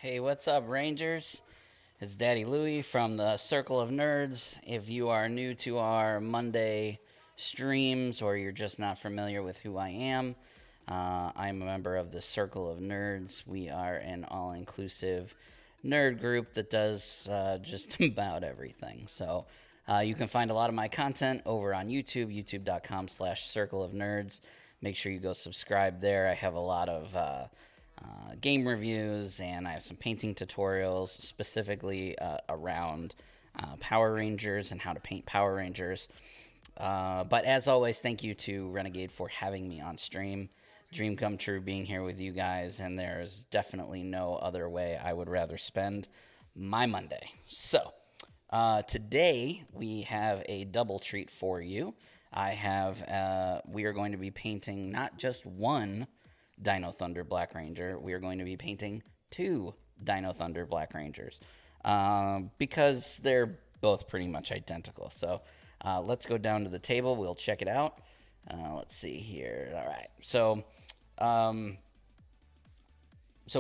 Hey, what's up, Rangers? It's Daddy Louie from the Circle of Nerds. If you are new to our Monday streams or you're just not familiar with who I am, I'm a member of the Circle of Nerds. We are an all inclusive nerd group that does just about everything. So you can find a lot of my content over on YouTube, youtube.com/Circle of Nerds. Make sure you go subscribe there. I have a lot of game reviews, and I have some painting tutorials specifically around Power Rangers and how to paint Power Rangers. But as always, thank you to Renegade for having me on stream. Dream come true being here with you guys, and there's definitely no other way I would rather spend my Monday. So, today we have a double treat for you. We are going to be painting not just one Dino Thunder Black Ranger. We are going to be painting two Dino Thunder Black Rangers because they're both pretty much identical. So let's go down to the table. We'll check it out. Let's see here. All right. So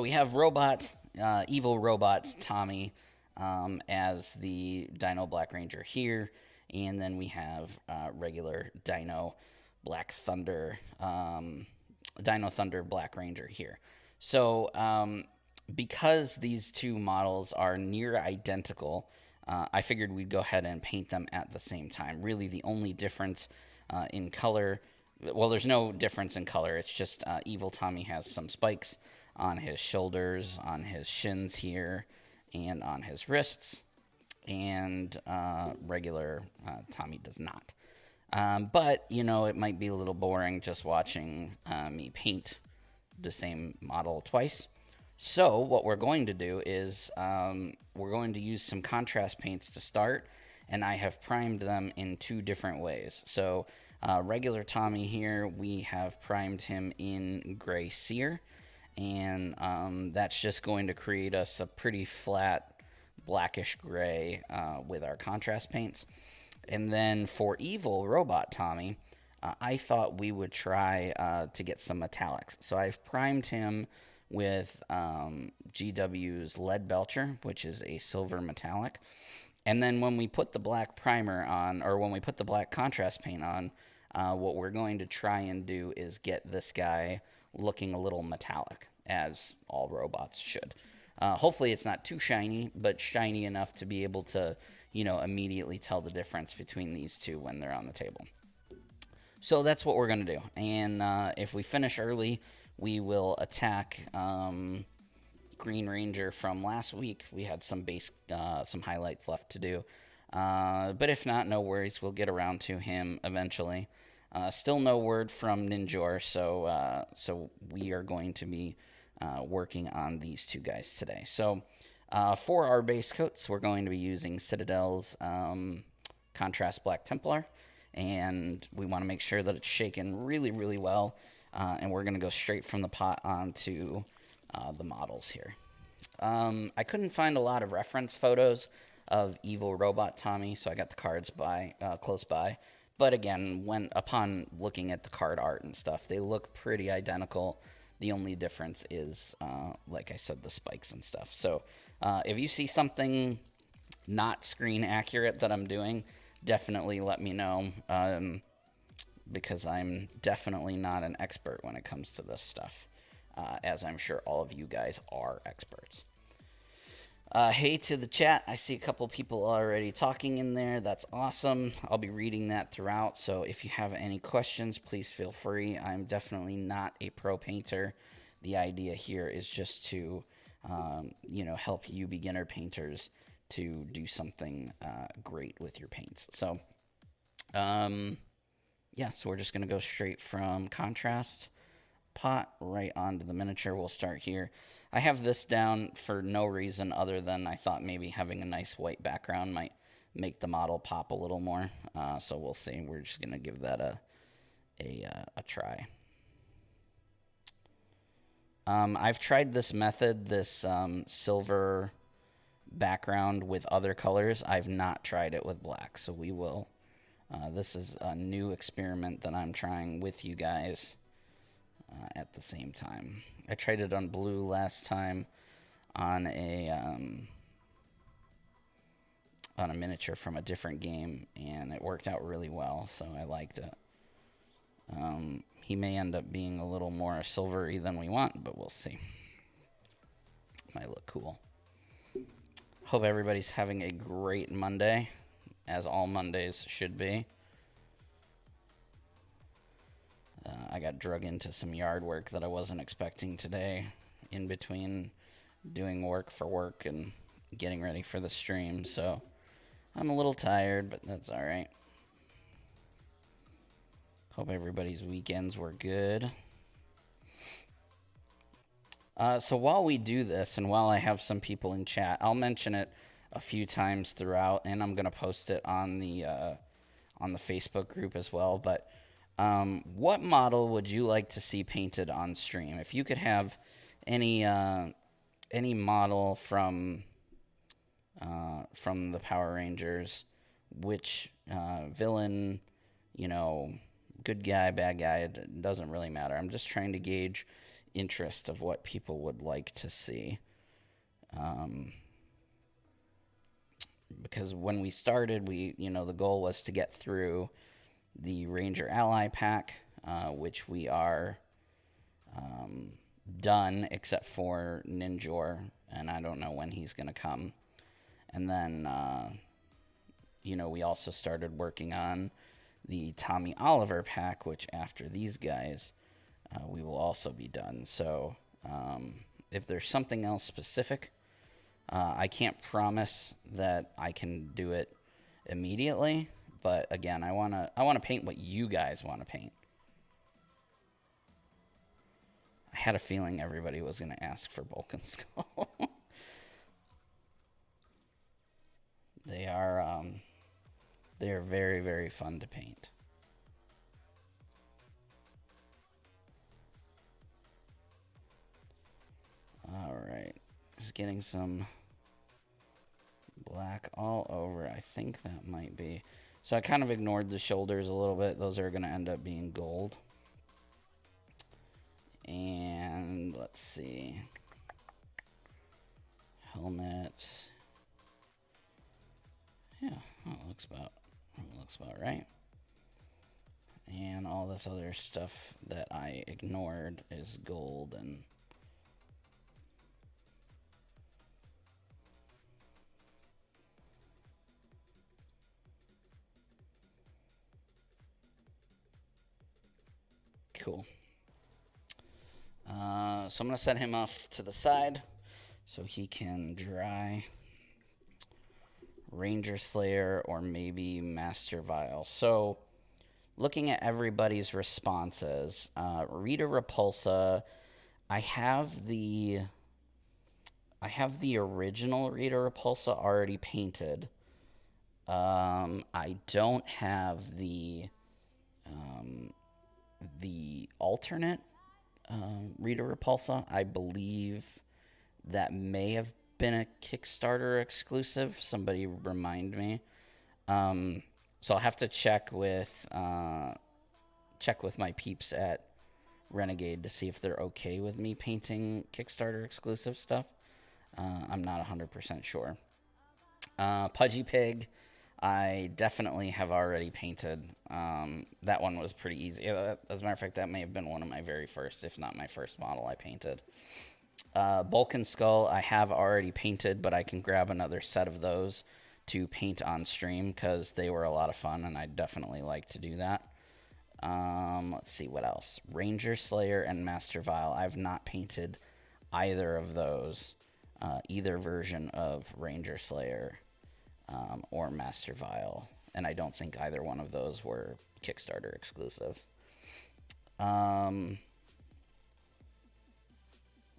we have evil robot Tommy as the Dino Black Ranger here, and then we have regular Dino Black Thunder. Dino Thunder Black Ranger here. So, because these two models are near identical, I figured we'd go ahead and paint them at the same time. Really, the only difference in color, well, there's no difference in color. It's just Evil Tommy has some spikes on his shoulders, on his shins here, and on his wrists, and regular Tommy does not. But, it might be a little boring just watching me paint the same model twice. So what we're going to do is we're going to use some contrast paints to start, and I have primed them in two different ways. So regular Tommy here, we have primed him in Gray Sear, and that's just going to create us a pretty flat blackish gray with our contrast paints. And then for Evil Robot Tommy, I thought we would try to get some metallics. So I've primed him with GW's Lead Belcher, which is a silver metallic. And then when we put the black primer on, or when we put the black contrast paint on, what we're going to try and do is get this guy looking a little metallic, as all robots should. Hopefully it's not too shiny, but shiny enough to be able to immediately tell the difference between these two when they're on the table. So that's what we're going to do. And if we finish early, we will attack Green Ranger from last week. We had some highlights left to do. But if not, no worries. We'll get around to him eventually. Still no word from Ninjor, so we are going to be working on these two guys today. So for our base coats, we're going to be using Citadel's Contrast Black Templar, and we want to make sure that it's shaken really, really well, and we're going to go straight from the pot onto the models here. I couldn't find a lot of reference photos of Evil Robot Tommy, so I got the cards close by. But again, upon looking at the card art and stuff, they look pretty identical. The only difference is, like I said, the spikes and stuff. So if you see something not screen accurate that I'm doing, definitely let me know, because I'm definitely not an expert when it comes to this stuff, as I'm sure all of you guys are experts. Hey to the chat. I see a couple people already talking in there. That's awesome. I'll be reading that throughout. So if you have any questions, please feel free. I'm definitely not a pro painter. The idea here is just to, help you beginner painters to do something great with your paints. So, so we're just going to go straight from contrast pot right onto the miniature. We'll start here. I have this down for no reason other than I thought maybe having a nice white background might make the model pop a little more. So we'll see. We're just going to give that a try. I've tried this method, this silver background with other colors. I've not tried it with black, so we will. This is a new experiment that I'm trying with you guys at the same time. I tried it on blue last time. on a miniature from a different game, and it worked out really well, so I liked it. He may end up being a little more silvery than we want, but we'll see. Might look cool. Hope everybody's having a great Monday, as all Mondays should be. I got drug into some yard work that I wasn't expecting today, in between doing work for work and getting ready for the stream, so I'm a little tired, but that's all right. Hope everybody's weekends were good. So while we do this, and while I have some people in chat, I'll mention it a few times throughout, and I'm going to post it on the Facebook group as well. But what model would you like to see painted on stream? If you could have any model from the Power Rangers, which villain, good guy, bad guy, it doesn't really matter. I'm just trying to gauge interest of what people would like to see. Because when we started, the goal was to get through the Ranger Ally pack, which we are done, except for Ninjor, and I don't know when he's going to come. And then, we also started working on the Tommy Oliver pack, which after these guys, we will also be done. So if there's something else specific, I can't promise that I can do it immediately. But again, I wanna paint what you guys want to paint. I had a feeling everybody was gonna ask for Bulk and Skull. They are very, very fun to paint. All right, just getting some black all over. I think that might be. So I kind of ignored the shoulders a little bit. Those are going to end up being gold. And let's see. Helmet. Yeah, it looks about right. And all this other stuff that I ignored is gold and cool. So I'm going to set him off to the side so he can dry. Ranger Slayer or maybe Master Vial. So looking at everybody's responses, Rita Repulsa, I have the original Rita Repulsa already painted. I don't have the alternate Rita Repulsa. I believe that may have been a Kickstarter exclusive. Somebody remind me. So I'll have to check with my peeps at Renegade to see if they're okay with me painting Kickstarter exclusive stuff. I'm not 100% sure. Pudgy Pig, I definitely have already painted. That one was pretty easy. As a matter of fact, that may have been one of my very first, if not my first model I painted. Bulk and Skull, I have already painted, but I can grab another set of those to paint on stream because they were a lot of fun, and I'd definitely like to do that. Let's see what else. Ranger Slayer and Master Vial. I've not painted either of those, either version of Ranger Slayer or Master Vial, and I don't think either one of those were Kickstarter exclusives.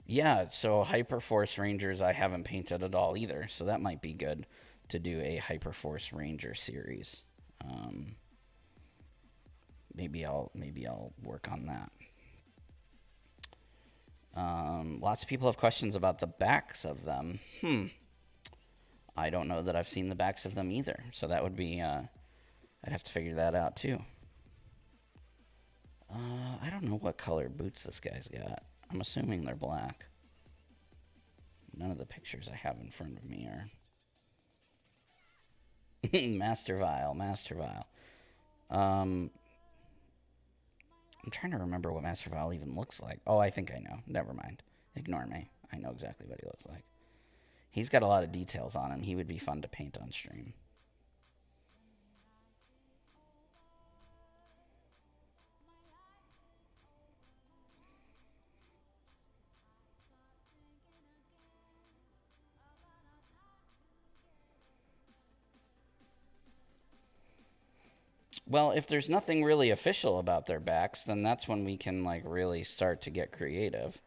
Yeah, so Hyperforce Rangers I haven't painted at all either, so that might be good to do a Hyperforce Ranger series. Maybe I'll work on that. Lots of people have questions about the backs of them. I don't know that I've seen the backs of them either, so that would be I'd have to figure that out too. I don't know what color boots this guy's got. I'm assuming they're black. None of the pictures I have in front of me are... Master Vial, Master Vial. I'm trying to remember what Master Vial even looks like. Oh, I think I know. Never mind. Ignore me. I know exactly what he looks like. He's got a lot of details on him. He would be fun to paint on stream. Well, if there's nothing really official about their backs, then that's when we can, like, really start to get creative.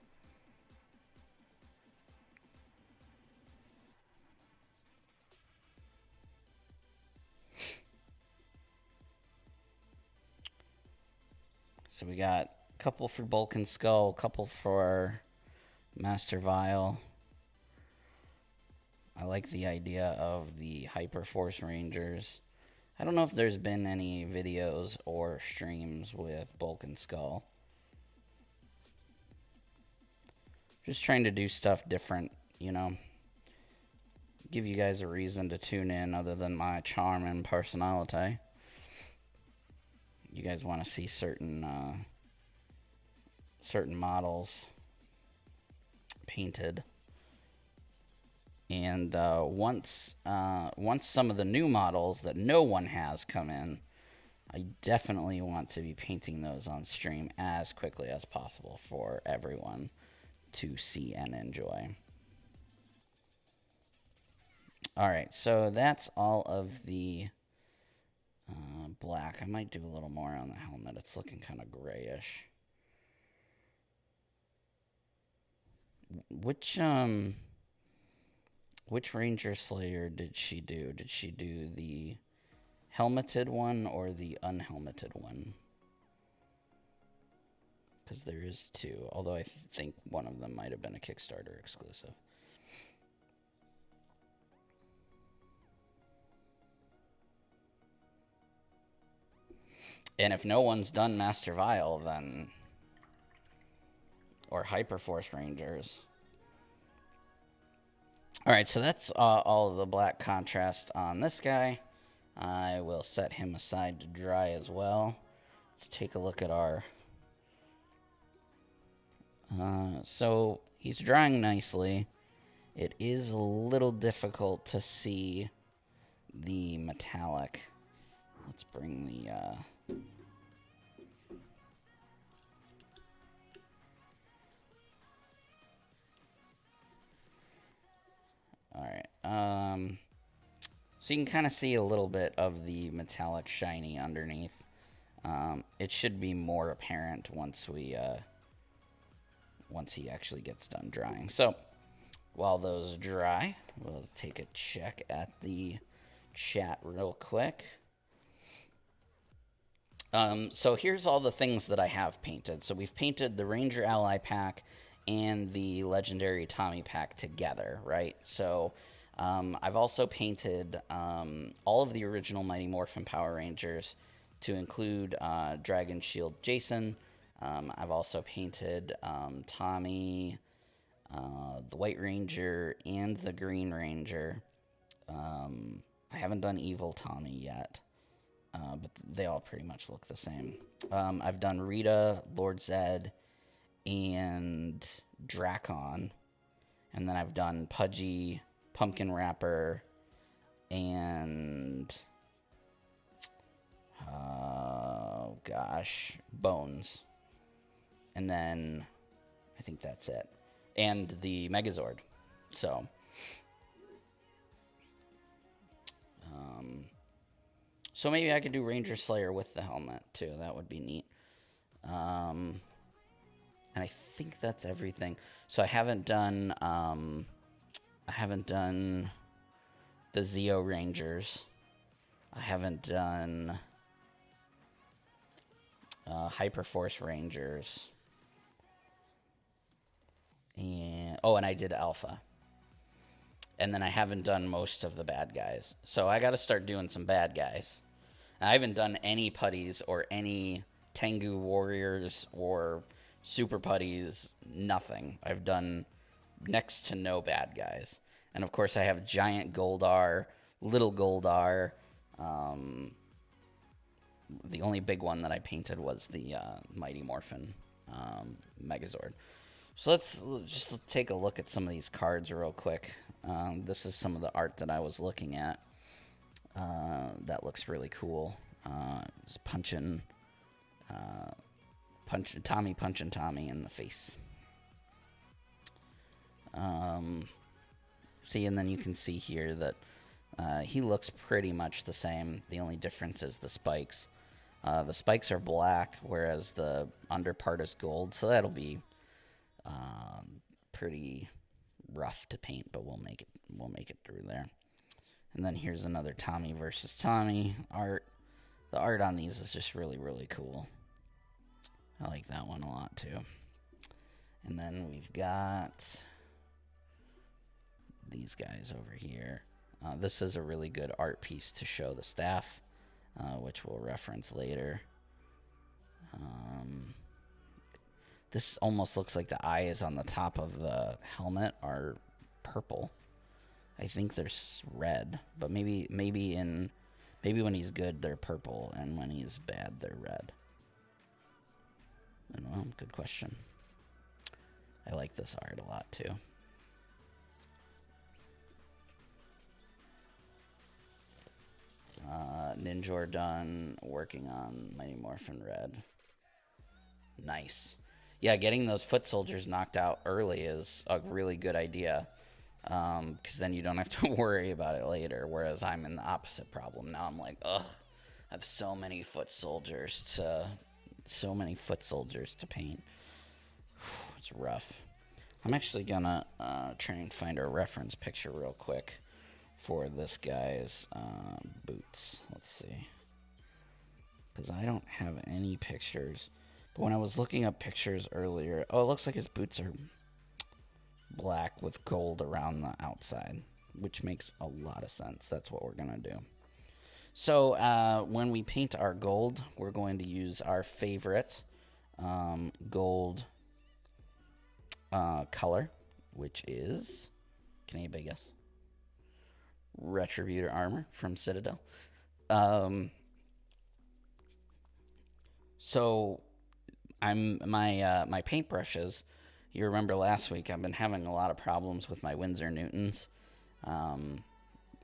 So we got a couple for Bulk and Skull, a couple for Master Vial. I like the idea of the Hyperforce Rangers. I don't know if there's been any videos or streams with Bulk and Skull. Just trying to do stuff different, you know. Give you guys a reason to tune in other than my charm and personality. You guys want to see certain models painted. And once some of the new models that no one has come in, I definitely want to be painting those on stream as quickly as possible for everyone to see and enjoy. All right, so that's all of the black. I might do a little more on the helmet. It's looking kind of grayish. Which Ranger Slayer did she do? Did she do the helmeted one or the unhelmeted one? Because there is two, although I think one of them might have been a Kickstarter exclusive. And if no one's done Master Vial, then... or Hyperforce Rangers. Alright, so that's all of the black contrast on this guy. I will set him aside to dry as well. Let's take a look at our... so he's drying nicely. It is a little difficult to see the metallic. Let's bring the... Alright, so you can kind of see a little bit of the metallic shiny underneath. It should be more apparent once he actually gets done drying. So, while those dry, we'll take a check at the chat real quick. So here's all the things that I have painted. So we've painted the Ranger Ally pack and the Legendary Tommy pack together, right? So I've also painted all of the original Mighty Morphin Power Rangers to include Dragon Shield Jason. I've also painted Tommy, the White Ranger, and the Green Ranger. I haven't done Evil Tommy yet, but they all pretty much look the same. I've done Rita, Lord Zed, and Drakon, and then I've done Pudgy, Pumpkin Wrapper, and Bones, and then I think that's it, and the Megazord. So so maybe I could do Ranger Slayer with the helmet too. That would be neat. And I think that's everything. So I haven't done the Zeo Rangers. I haven't done Hyperforce Rangers. And I did Alpha. And then I haven't done most of the bad guys. So I got to start doing some bad guys. I haven't done any putties or any Tengu Warriors or Super Putties, nothing. I've done next to no bad guys. And of course, I have giant Goldar, little Goldar. The only big one that I painted was the Mighty Morphin Megazord. So let's just take a look at some of these cards real quick. This is some of the art that I was looking at. That looks really cool. Just punching Tommy in the face. See, and then you can see here that he looks pretty much the same. The only difference is the spikes. The spikes are black, whereas the under part is gold. So that'll be pretty rough to paint, but we'll make it through there. And then here's another Tommy versus Tommy art. The art on these is just really, really cool. I like that one a lot too. And then we've got these guys over here. This is a really good art piece to show the staff, which we'll reference later. This almost looks like the eyes on the top of the helmet are purple. I think they're red, but maybe when he's good they're purple, and when he's bad they're red. I don't know. Good question. I like this art a lot too. Ninjor done working on Mighty Morphin Red. Nice. Yeah, getting those foot soldiers knocked out early is a really good idea, because then you don't have to worry about it later, whereas I'm in the opposite problem. Now I'm like, ugh, I have so many foot soldiers to paint. It's rough. I'm actually gonna try and find a reference picture real quick for this guy's boots. Let's see, because I don't have any pictures. But when I was looking up pictures earlier, it looks like his boots are black with gold around the outside, which makes a lot of sense. That's what we're gonna do. So when we paint our gold, we're going to use our favorite gold color, which is, can anybody guess? Retributor Armor from Citadel. So my paintbrushes, you remember last week I've been having a lot of problems with my Winsor Newtons,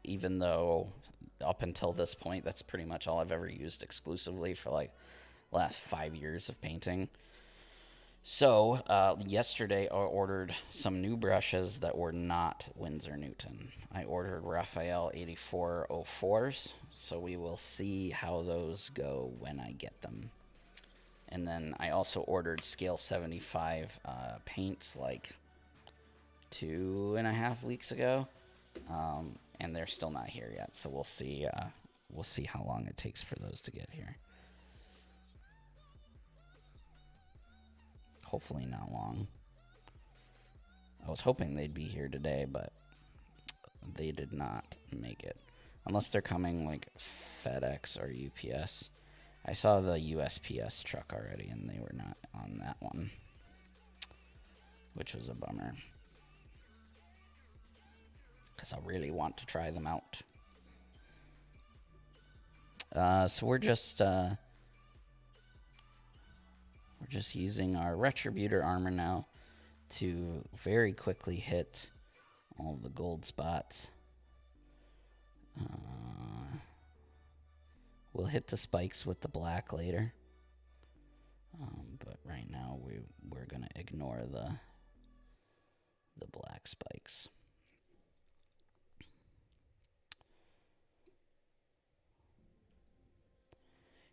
even though up until this point that's pretty much all I've ever used exclusively for like the last 5 years of painting. So yesterday I ordered some new brushes that were not Winsor Newton. I ordered Raphael 8404s, so we will see how those go when I get them. And then I also ordered scale 75 paints like 2.5 weeks ago, and they're still not here yet. So we'll see. We'll see how long it takes for those to get here. Hopefully not long. I was hoping they'd be here today, but they did not make it. Unless they're coming like FedEx or UPS. I saw the USPS truck already, and they were not on that one, which was a bummer, because I really want to try them out. So we're just using our Retributor armor now to very quickly hit all the gold spots. We'll hit the spikes with the black later, but right now we're gonna ignore the black spikes.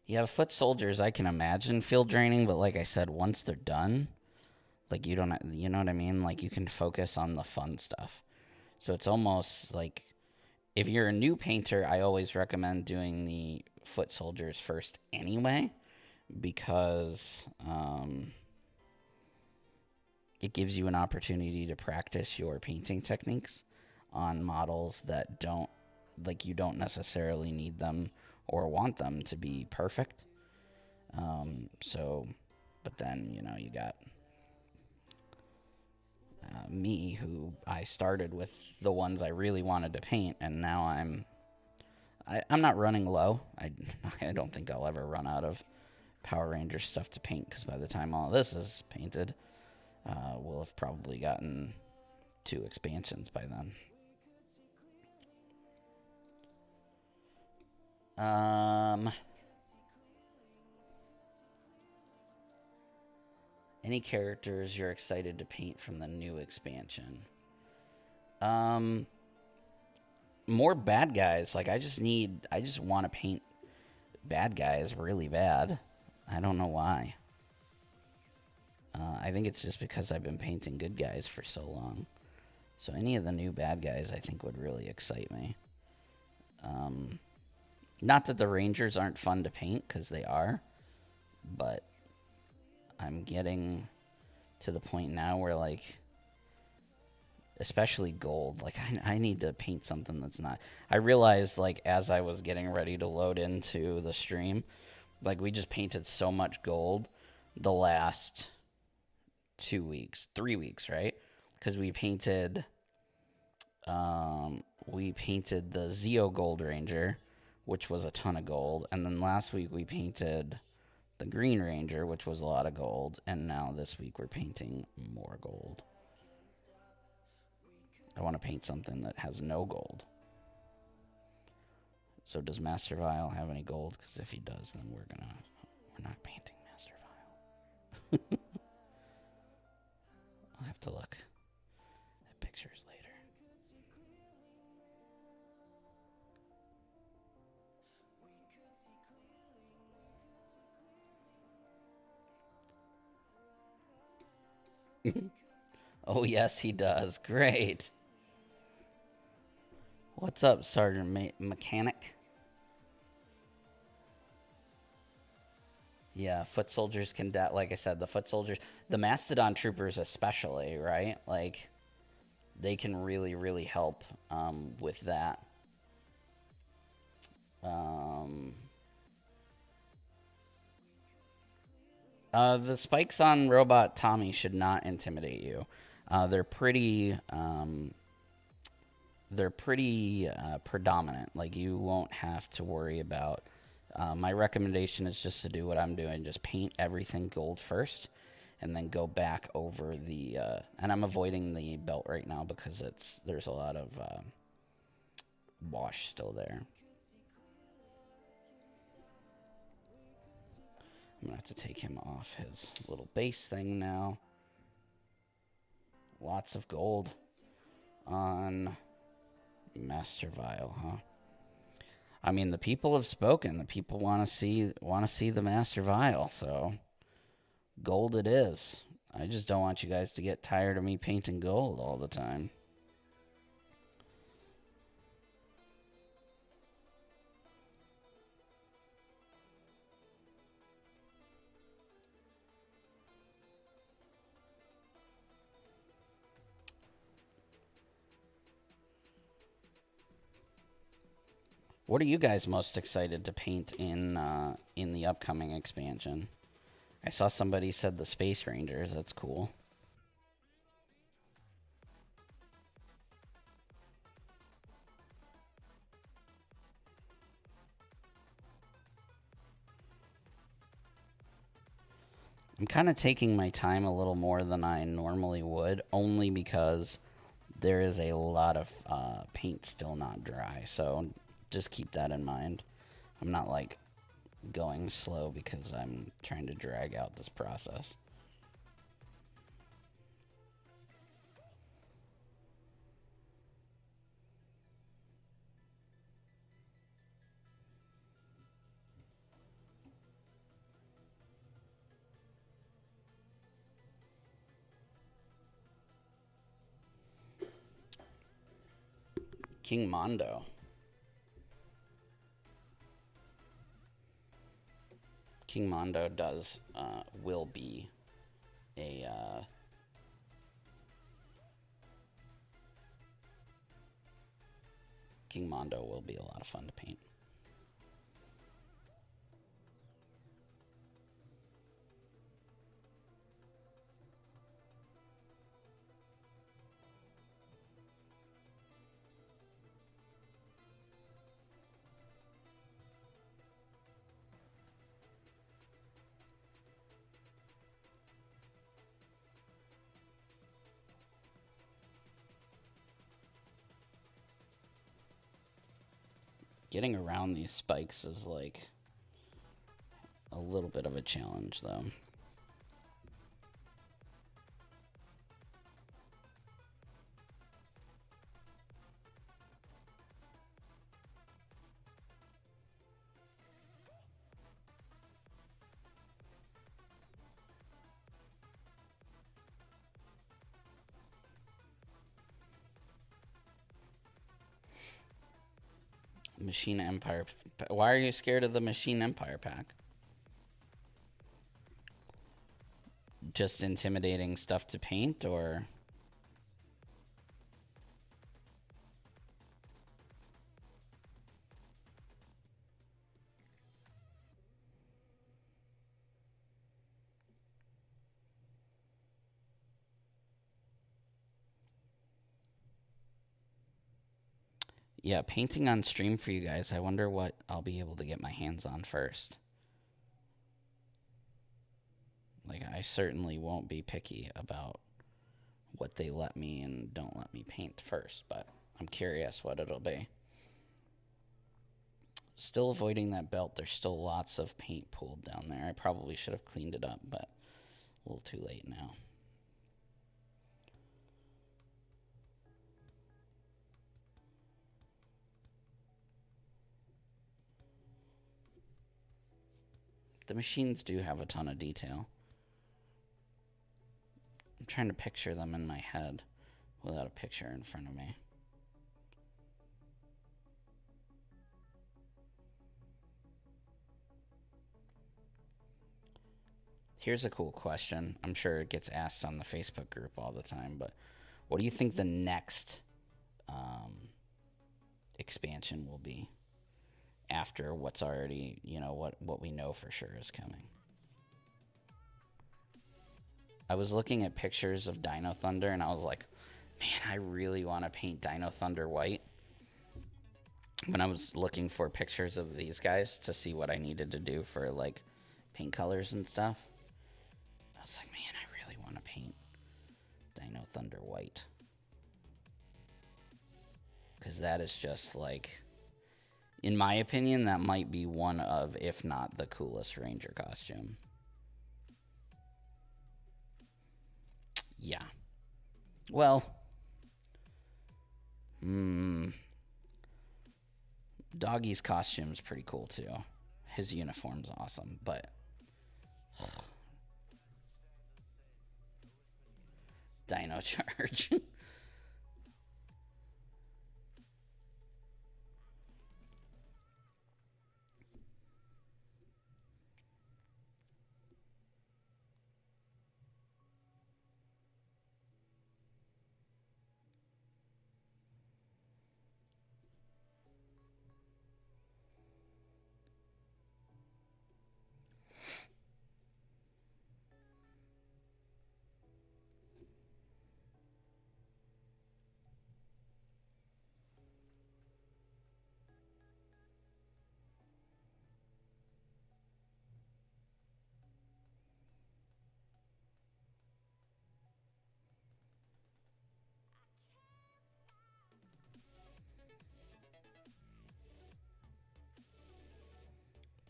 Yeah, foot soldiers I can imagine feel draining, but like I said, once they're done, like you know what I mean? Like you can focus on the fun stuff. So it's almost like, if you're a new painter, I always recommend doing the foot soldiers first anyway, because it gives you an opportunity to practice your painting techniques on models that you don't necessarily need them or want them to be perfect. But then, you got, me, who I started with the ones I really wanted to paint, and now I'm not running low. I don't think I'll ever run out of Power Rangers stuff to paint, because by the time all this is painted, we'll have probably gotten 2 expansions by then. Any characters you're excited to paint from the new expansion? More bad guys. Like, I just want to paint bad guys really bad. I don't know why. I think it's just because I've been painting good guys for so long. So any of the new bad guys I think would really excite me. Not that the Rangers aren't fun to paint, because they are. But I'm getting to the point now where, like, especially gold, like, I need to paint something that's not. I realized, like, as I was getting ready to load into the stream, like, we just painted so much gold the last 2 weeks, 3 weeks, right? Because we painted the Zeo Gold Ranger, which was a ton of gold, and then last week we painted the Green Ranger, which was a lot of gold, and now this week we're painting more gold. I want to paint something that has no gold. So does Master Vial have any gold? Because if he does, then we're not painting Master Vial. I'll have to look at pictures later. Oh, yes, he does. Great. What's up, Sergeant Mechanic? Yeah, foot soldiers can, like I said, the foot soldiers, the Mastodon troopers especially, right? Like, they can really, really help with that. The spikes on Robot Tommy should not intimidate you. They're pretty predominant. Like, you won't have to worry about. My recommendation is just to do what I'm doing. Just paint everything gold first, and then go back over the. And I'm avoiding the belt right now because there's a lot of wash still there. I'm gonna have to take him off his little base thing now. Lots of gold on Master Vial, huh? I mean, the people have spoken. The people want to see the Master Vial, so gold it is. I just don't want you guys to get tired of me painting gold all the time. What are you guys most excited to paint in the upcoming expansion? I saw somebody said the Space Rangers. That's cool. I'm kind of taking my time a little more than I normally would, only because there is a lot of paint still not dry. So just keep that in mind. I'm not, like, going slow because I'm trying to drag out this process. King Mondo. King Mondo will be a King Mondo will be a lot of fun to paint. Getting around these spikes is like a little bit of a challenge, though. Machine Empire. Why are you scared of the Machine Empire pack? Just intimidating stuff to paint, or? Yeah, painting on stream for you guys. I wonder what I'll be able to get my hands on first. Like, I certainly won't be picky about what they let me and don't let me paint first, but I'm curious what it'll be. Still avoiding that belt. There's still lots of paint pooled down there. I probably should have cleaned it up, but a little too late now. The machines do have a ton of detail. I'm trying to picture them in my head without a picture in front of me. Here's a cool question. I'm sure it gets asked on the Facebook group all the time, but what do you think the next expansion will be after what's already, what we know for sure is coming? I was looking at pictures of Dino Thunder and I was like, man, I really want to paint Dino Thunder white. When I was looking for pictures of these guys to see what I needed to do for like paint colors and stuff, I was like, man, I really want to paint Dino Thunder white. Because that is just like, in my opinion, that might be one of, if not the coolest Ranger costume. Yeah. Well, Doggy's costume's pretty cool too. His uniform's awesome, but Dino Charge.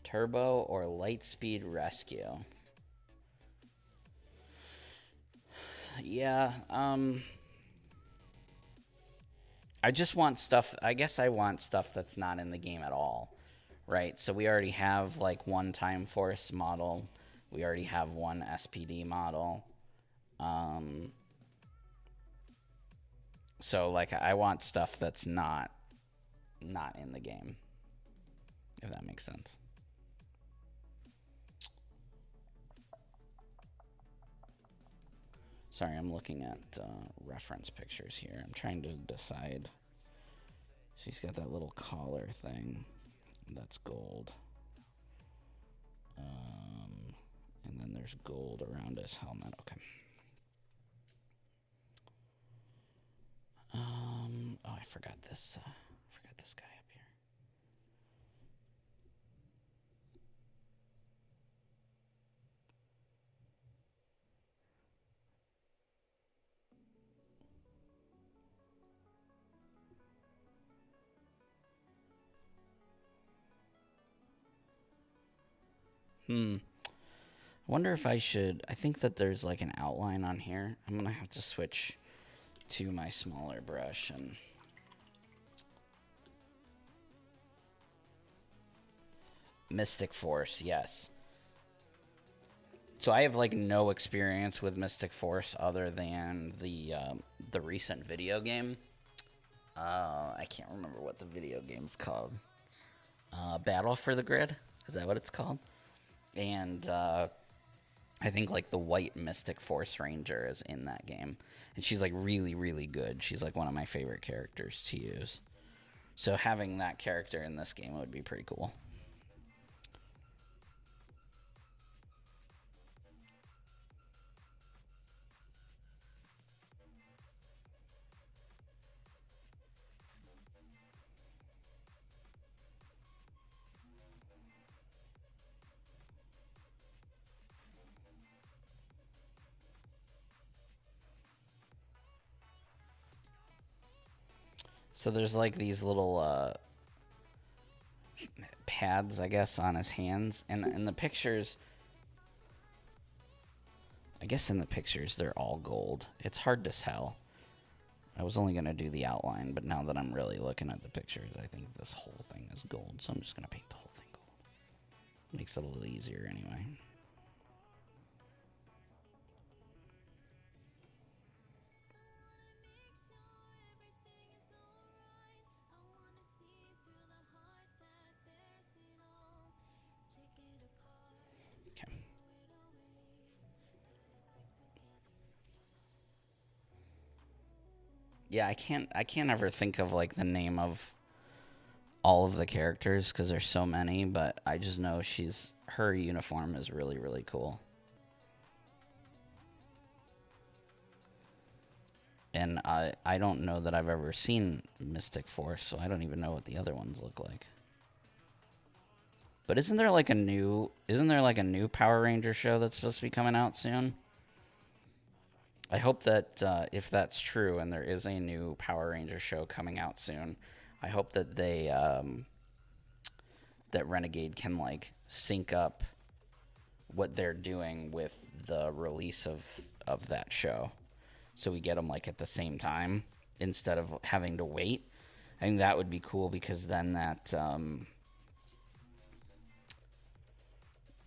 Turbo or Lightspeed Rescue? Yeah, I just want stuff. I guess I want stuff that's not in the game at all, right? So we already have like one Time Force model. We already have one SPD model. So like I want stuff that's not in the game, if that makes sense. Sorry, I'm looking at reference pictures here. I'm trying to decide. She's got that little collar thing. That's gold. And then there's gold around his helmet. Okay. Oh, I forgot this. Forgot this guy up here. I wonder if I should. I think that there's like an outline on here. I'm going to have to switch to my smaller brush and. Mystic Force, yes. So I have like no experience with Mystic Force other than the recent video game. I can't remember what the video game's called. Battle for the Grid, is that what it's called? And I think like the white Mystic Force Ranger is in that game, and she's like really, really good. She's like one of my favorite characters to use. So having that character in this game would be pretty cool. So there's like these little pads, I guess, on his hands, and in the pictures, I guess in the pictures they're all gold. It's hard to tell. I was only gonna do the outline, but now that I'm really looking at the pictures, I think this whole thing is gold. So I'm just gonna paint the whole thing gold. Makes it a little easier anyway. Yeah, I can't ever think of like the name of all of the characters because there's so many, but I just know her uniform is really, really cool. And I don't know that I've ever seen Mystic Force, so I don't even know what the other ones look like. But isn't there like a new Power Ranger show that's supposed to be coming out soon? I hope that if that's true and there is a new Power Ranger show coming out soon, I hope that that Renegade can like sync up what they're doing with the release of that show, so we get them like at the same time instead of having to wait. I think that would be cool because then that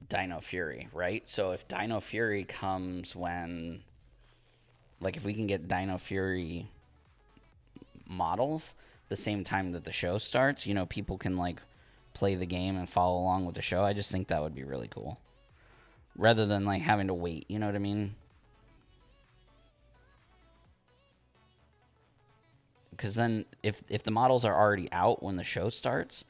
Dino Fury, right? So if Dino Fury comes when, like, if we can get Dino Fury models the same time that the show starts, people can like play the game and follow along with the show. I just think that would be really cool. Rather than like having to wait, you know what I mean? Because then if the models are already out when the show starts,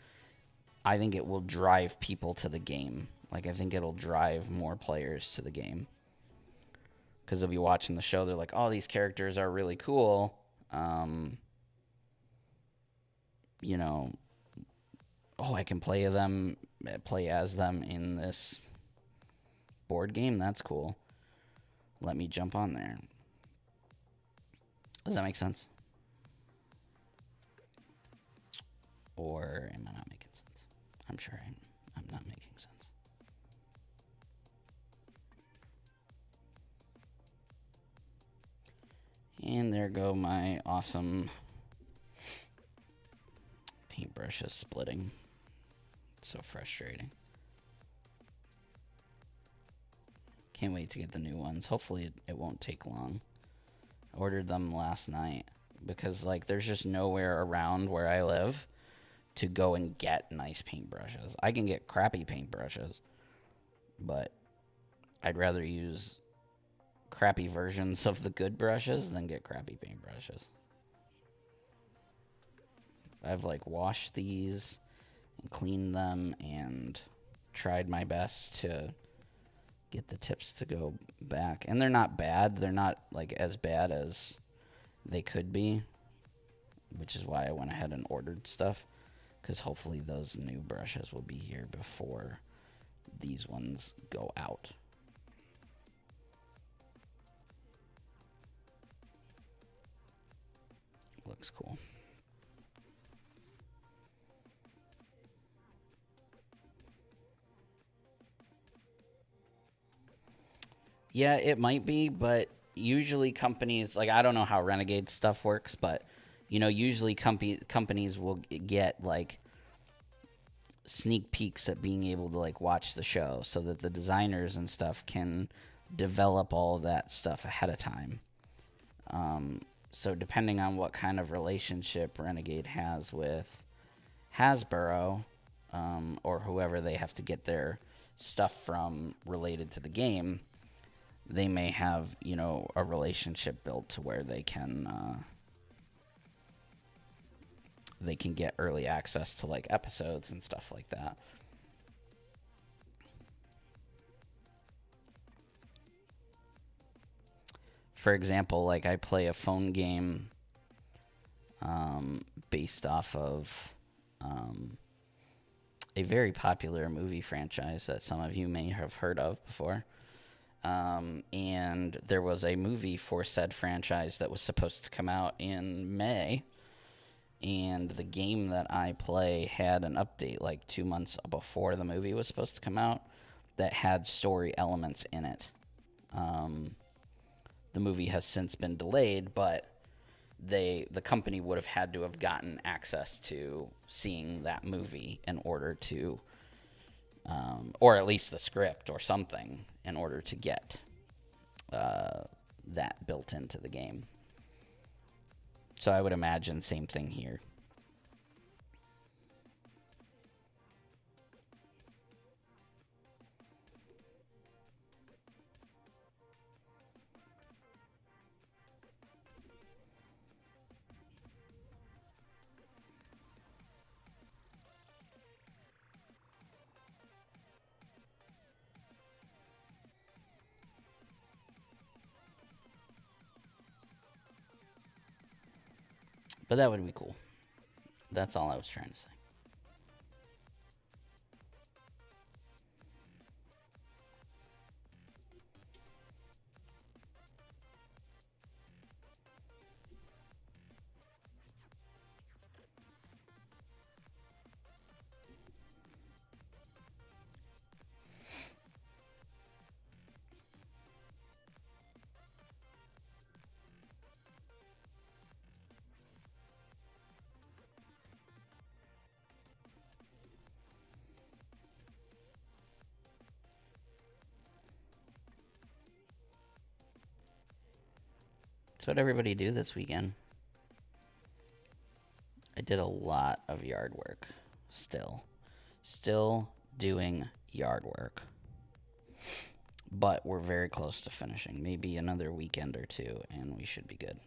I think it will drive people to the game. Like, I think it'll drive more players to the game. Because they'll be watching the show. They're like, oh, these characters are really cool. I can play as them in this board game. That's cool. Let me jump on there. Does that make sense? Or am I not making sense? I'm sure I'm not making sense. And there go my awesome paintbrushes splitting. It's so frustrating. Can't wait to get the new ones. Hopefully it won't take long. I ordered them last night because like there's just nowhere around where I live to go and get nice paintbrushes. I can get crappy paintbrushes, but I'd rather use crappy versions of the good brushes than get crappy paintbrushes. I've like washed these and cleaned them and tried my best to get the tips to go back. And they're not bad. They're not like as bad as they could be, which is why I went ahead and ordered stuff, because hopefully those new brushes will be here before these ones go out. Looks cool. Yeah, it might be, but usually companies, like, I don't know how Renegade stuff works, but usually companies will get like sneak peeks at being able to like watch the show so that the designers and stuff can develop all of that stuff ahead of time. So depending on what kind of relationship Renegade has with Hasbro, or whoever they have to get their stuff from related to the game, they may have a relationship built to where they can get early access to like episodes and stuff like that. For example, like I play a phone game based off of a very popular movie franchise that some of you may have heard of before. And there was a movie for said franchise that was supposed to come out in May. And the game that I play had an update like 2 months before the movie was supposed to come out that had story elements in it. The movie has since been delayed, but the company would have had to have gotten access to seeing that movie in order to, or at least the script or something, in order to get that built into the game. So I would imagine same thing here. But that would be cool. That's all I was trying to say. So what did everybody do this weekend? I did a lot of yard work. Still doing yard work. But we're very close to finishing. Maybe another weekend or two, and we should be good.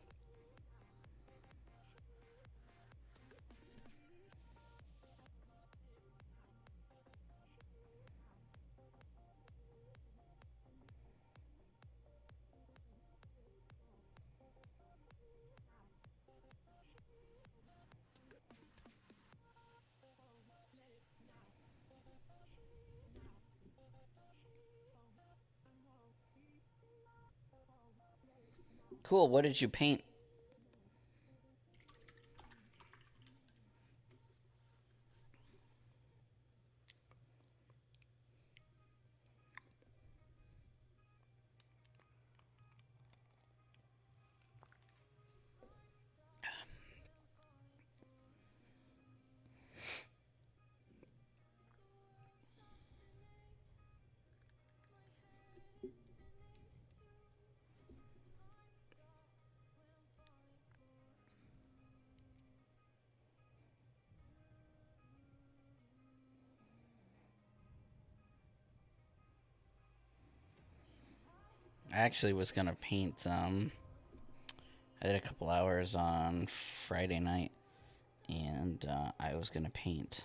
Cool. What did you paint? I actually was gonna paint. I did a couple hours on Friday night, and I was gonna paint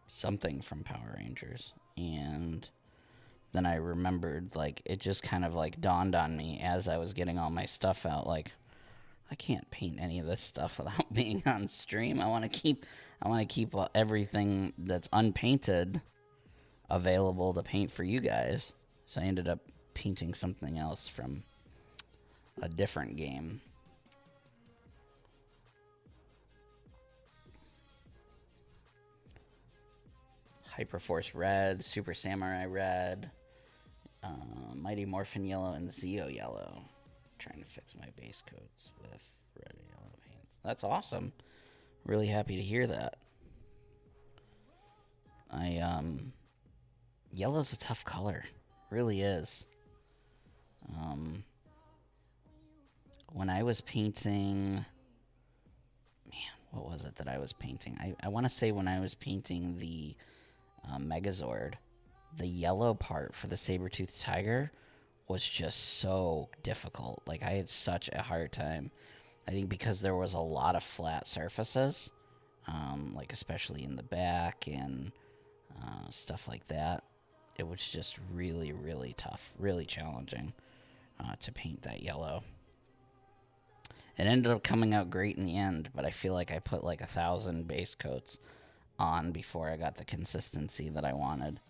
something from Power Rangers, and then I remembered, like, it just kind of like dawned on me as I was getting all my stuff out, like, I can't paint any of this stuff without being on stream. I want to keep everything that's unpainted available to paint for you guys. So I ended up painting something else from a different game. Hyperforce Red, Super Samurai Red, Mighty Morphin Yellow, and Zeo Yellow. Trying to fix my base coats with red and yellow paints. That's awesome. Really happy to hear that. Yellow's a tough color. Really is. When I was painting, man, what was it that I was painting? I want to say when I was painting the Megazord, the yellow part for the saber-toothed tiger was just so difficult. Like, I had such a hard time. I think because there was a lot of flat surfaces, like especially in the back and stuff like that. It was just really, really tough, really challenging to paint that yellow. It ended up coming out great in the end, but I feel like I put like 1,000 base coats on before I got the consistency that I wanted.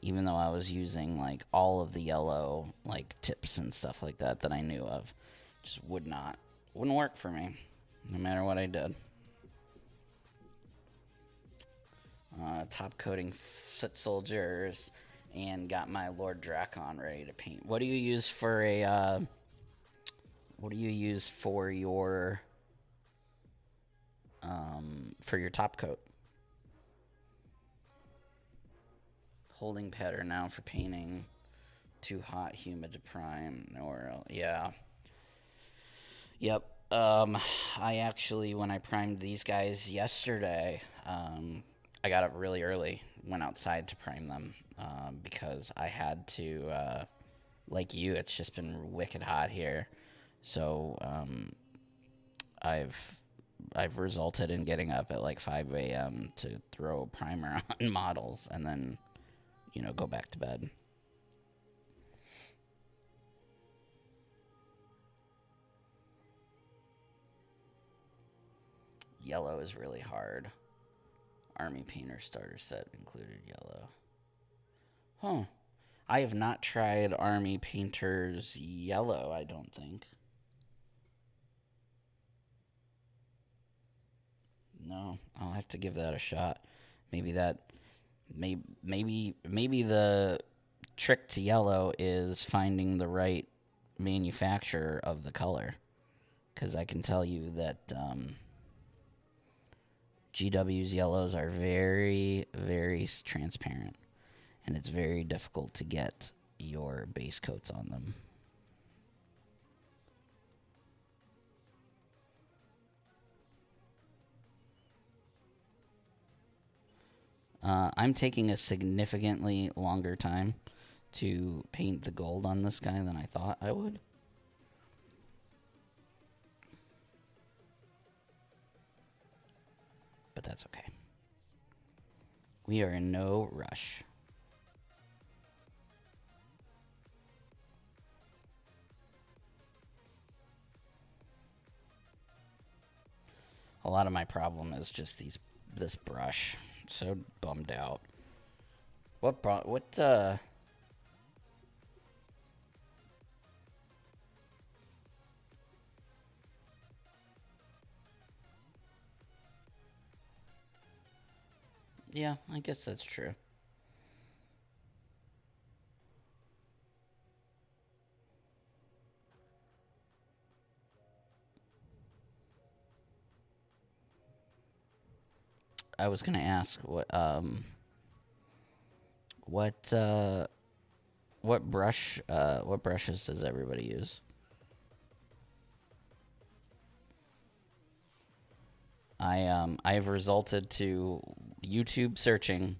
Even though I was using like all of the yellow like tips and stuff like that that I knew of, just wouldn't work for me, no matter what I did. Top coating foot soldiers, and got my Lord Drakon ready to paint. What do you use for a? What do you use for your top coat? Holding pattern now for painting. Too hot, humid to prime. No oil. Yeah. Yep. I actually, when I primed these guys yesterday, I got up really early, went outside to prime them, because I had to, like you, it's just been wicked hot here. So, I've resulted in getting up at like 5 a.m. to throw a primer on models and then, go back to bed. Yellow is really hard. Army Painter starter set included yellow. Huh. I have not tried Army Painter's yellow, I don't think. No, I'll have to give that a shot. Maybe the trick to yellow is finding the right manufacturer of the color. Because I can tell you that GW's yellows are very, very transparent. And it's very difficult to get your base coats on them. I'm taking a significantly longer time to paint the gold on this guy than I thought I would. But that's okay. We are in no rush. A lot of my problem is just this brush. So bummed out. Yeah, I guess that's true. I was gonna ask what brushes does everybody use? I've resulted to YouTube searching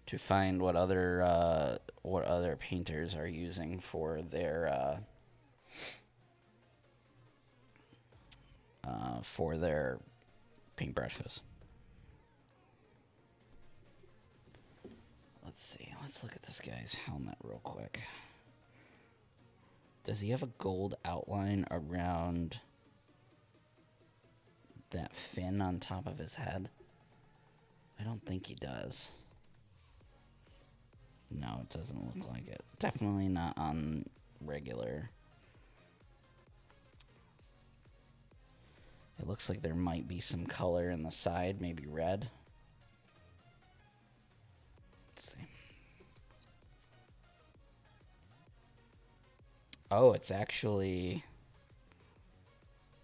to find what other painters are using for their paintbrushes. Let's see. Let's look at this guy's helmet real quick. Does he have a gold outline around that fin on top of his head? I don't think he does. No, it doesn't look like it. Definitely not on regular. It looks like there might be some color in the side, maybe red. Let's see. Oh, it's actually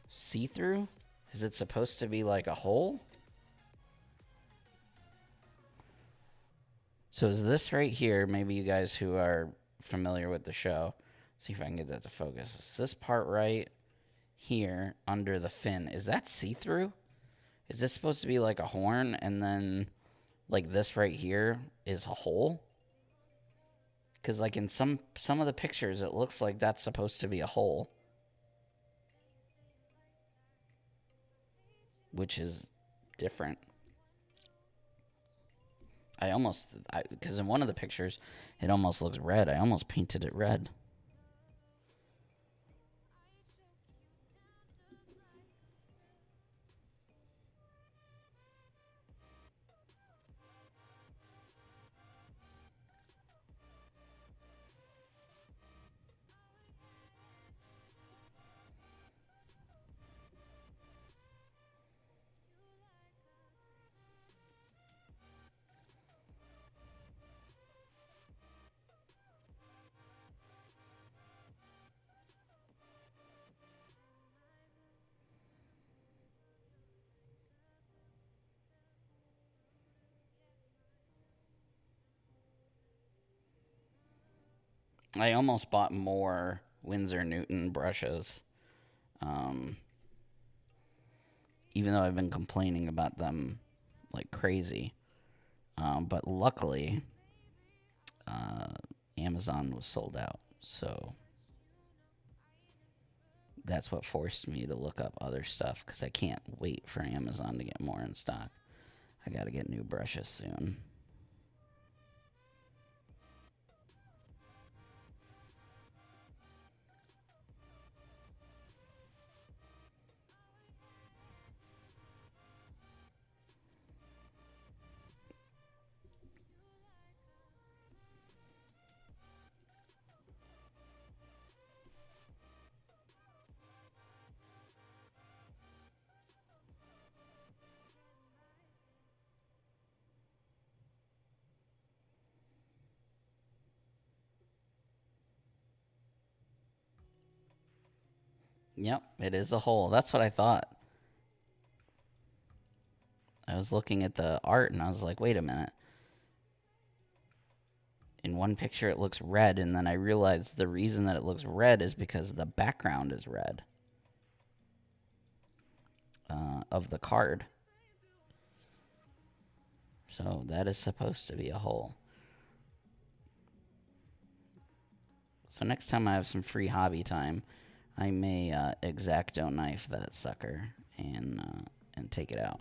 see-through? Is it supposed to be like a hole? So is this right here, maybe you guys who are familiar with the show, see if I can get that to focus. Is this part right here under the fin, is that see-through? Is this supposed to be like a horn and then like this right here is a hole? Because like in some of the pictures, it looks like that's supposed to be a hole. Which is different. Because in one of the pictures, it almost looks red. I almost painted it red. I almost bought more Winsor Newton brushes. Even though I've been complaining about them like crazy. But luckily, Amazon was sold out. So that's what forced me to look up other stuff because I can't wait for Amazon to get more in stock. I got to get new brushes soon. Yep, it is a hole. That's what I thought. I was looking at the art and I was like, wait a minute. In one picture it looks red, and then I realized the reason that it looks red is because the background is red of the card. So that is supposed to be a hole. So next time I have some free hobby time, I may X-Acto knife that sucker and take it out.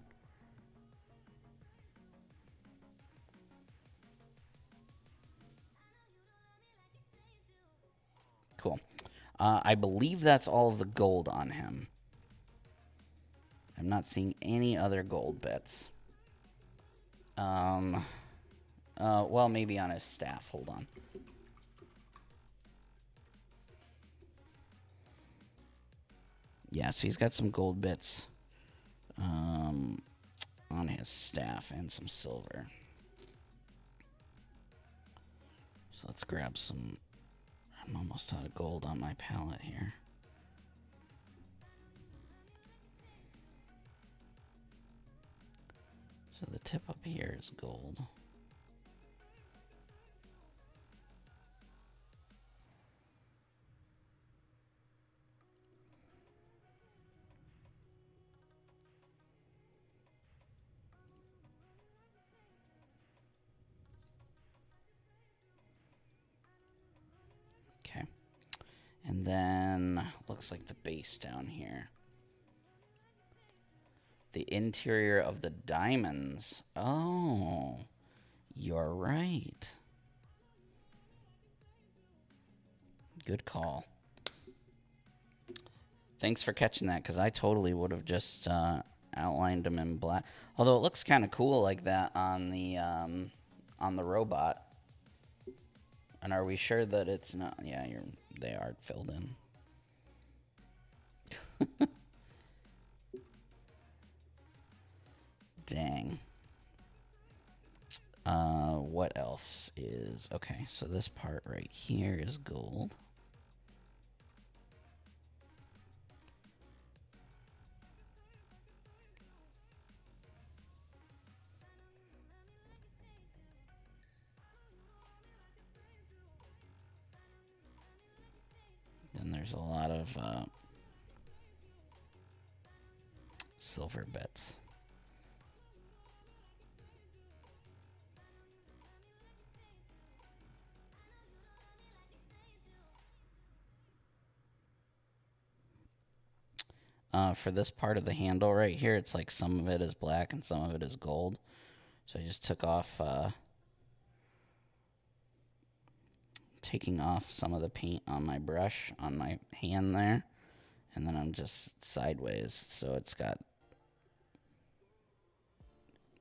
Cool. I believe that's all of the gold on him. I'm not seeing any other gold bits. Well, maybe on his staff. Hold on. Yeah, so he's got some gold bits on his staff and some silver. So let's grab some. I'm almost out of gold on my palette here. So the tip up here is gold. Okay. And then looks like the base down here. The interior of the diamonds. Oh, you're right. Good call. Thanks for catching that, because I totally would have just outlined them in black. Although it looks kind of cool like that on the robot. And are we sure that it's not? Yeah, they are filled in. Dang. what else is... Okay, so this part right here is gold. Then there's a lot of silver bits. For this part of the handle right here, it's like some of it is black and some of it is gold. So I just took off, taking off some of the paint on my brush, on my hand there. And then I'm just sideways. So it's got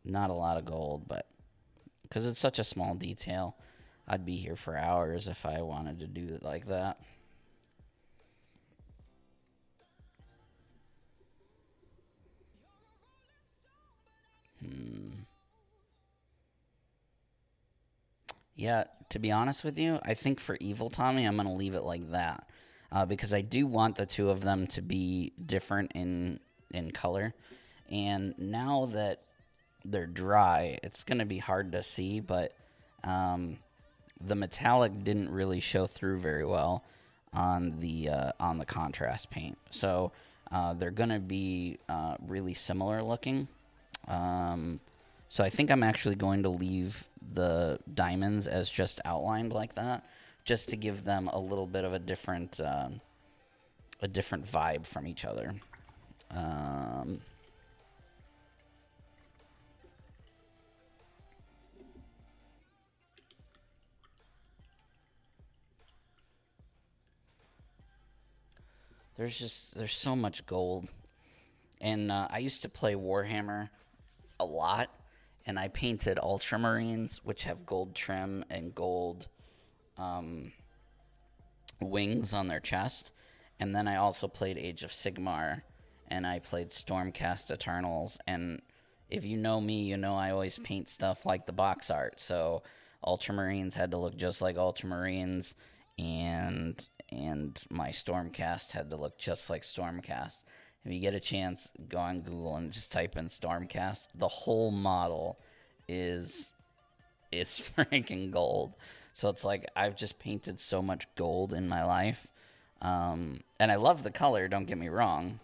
not a lot of gold, but because it's such a small detail, I'd be here for hours if I wanted to do it like that. Yeah, to be honest with you, I think for Evil Tommy, I'm going to leave it like that. Because I do want the two of them to be different in color. And now that they're dry, it's going to be hard to see, but the metallic didn't really show through very well on the contrast paint. So they're going to be really similar looking. So I think I'm actually going to leave the diamonds as just outlined like that, just to give them a little bit of a different vibe from each other. There's so much gold, and I used to play Warhammer a lot, and I painted ultramarines, which have gold trim and gold wings on their chest. And then I also played Age of Sigmar, and I played Stormcast Eternals. And if you know me, you know I always paint stuff like the box art. So ultramarines had to look just like ultramarines, and my Stormcast had to look just like Stormcast. If you get a chance, go on Google and just type in Stormcast. The whole model is freaking gold. So it's like I've just painted so much gold in my life. And I love the color, don't get me wrong.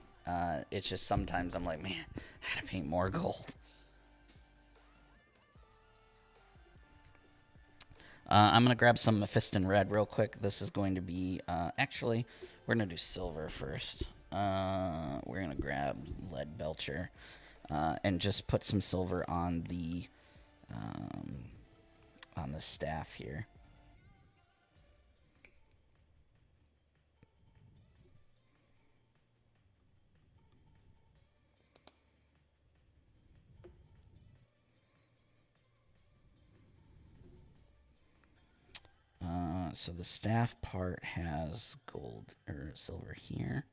It's just sometimes I'm like, man, I gotta paint more gold. I'm going to grab some Mephiston Red real quick. This is going to be, actually, we're going to do silver first. We're going to grab Lead Belcher and just put some silver on the staff here. So the staff part has gold or silver here.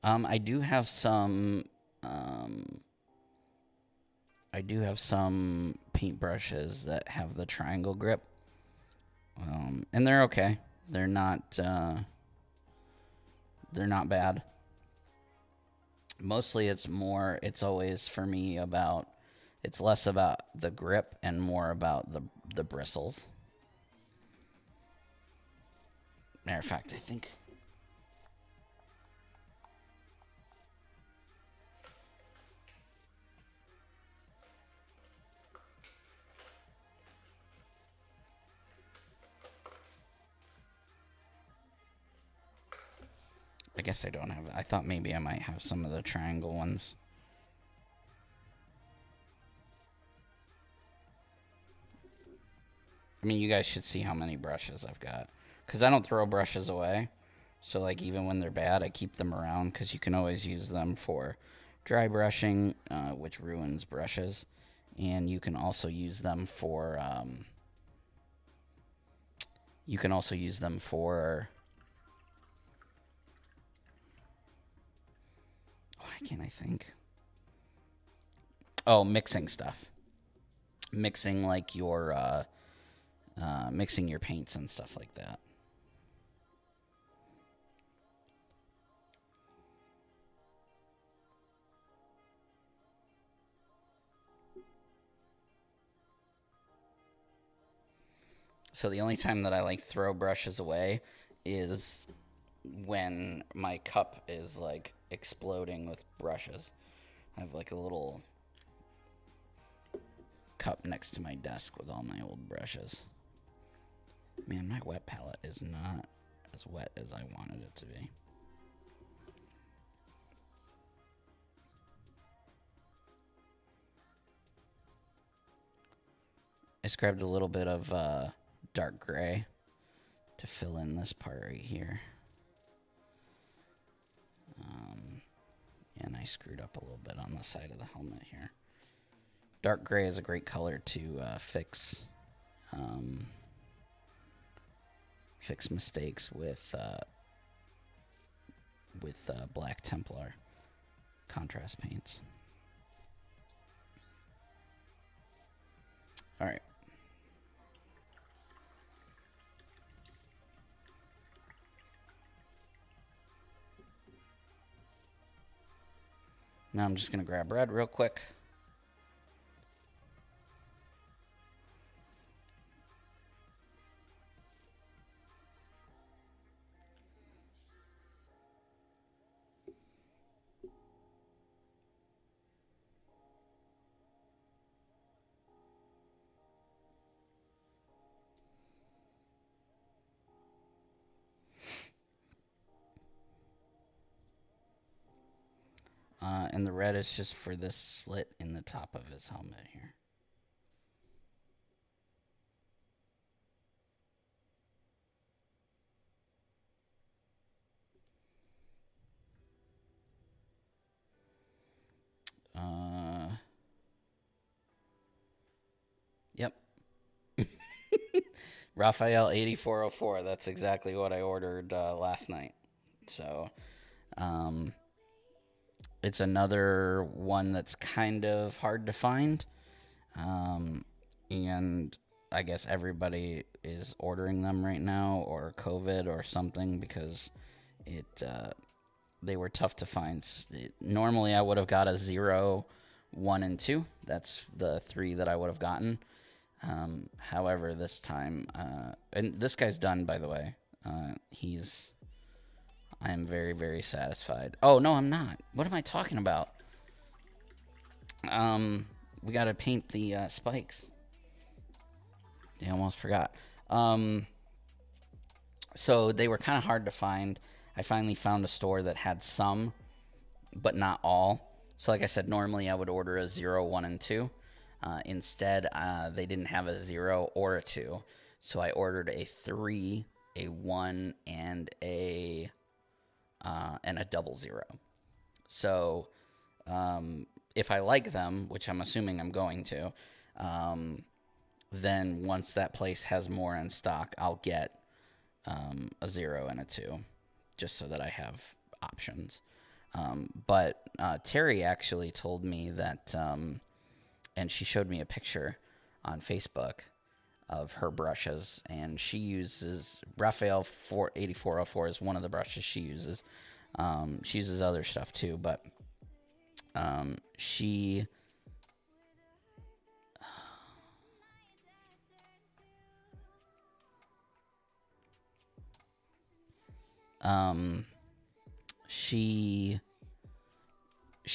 I do have some. I do have some paintbrushes that have the triangle grip, and they're okay. They're not. They're not bad. Mostly, it's always for me about. It's less about the grip and more about the bristles. Matter of fact, I think. I guess I don't have it. I thought maybe I might have some of the triangle ones. I mean, you guys should see how many brushes I've got. Because I don't throw brushes away. So, like, even when they're bad, I keep them around because you can always use them for dry brushing, which ruins brushes. And you can also use them for, why can't I think? Oh, mixing stuff. Mixing, like, mixing your paints and stuff like that. So the only time that I like throw brushes away is when my cup is like exploding with brushes. I have like a little cup next to my desk with all my old brushes. Man, my wet palette is not as wet as I wanted it to be. I just grabbed a little bit of dark gray to fill in this part right here. And I screwed up a little bit on the side of the helmet here. Dark gray is a great color to fix mistakes with Black Templar contrast paints. All right. Now I'm just going to grab red real quick. And the red is just for this slit in the top of his helmet here. Yep. Raphael 8404. That's exactly what I ordered last night. So, it's another one that's kind of hard to find. And I guess everybody is ordering them right now, or COVID or something, because they were tough to find. Normally I would have got a 0, 1, and 2. That's the 3 that I would have gotten. However, this time, and this guy's done, by the way. I am very, very satisfied. Oh, no, I'm not. What am I talking about? We got to paint the spikes. I almost forgot. So they were kind of hard to find. I finally found a store that had some, but not all. So like I said, normally I would order a 0, 1, and 2. Instead, they didn't have a 0 or a 2. So I ordered a 3, a 1, and a 00. So if I like them, which I'm assuming I'm going to, then once that place has more in stock, I'll get a 0 and a 2, just so that I have options. But Terry actually told me that, and she showed me a picture on Facebook of her brushes, and she uses Raphael 8404 is one of the brushes she uses. She uses other stuff too, but she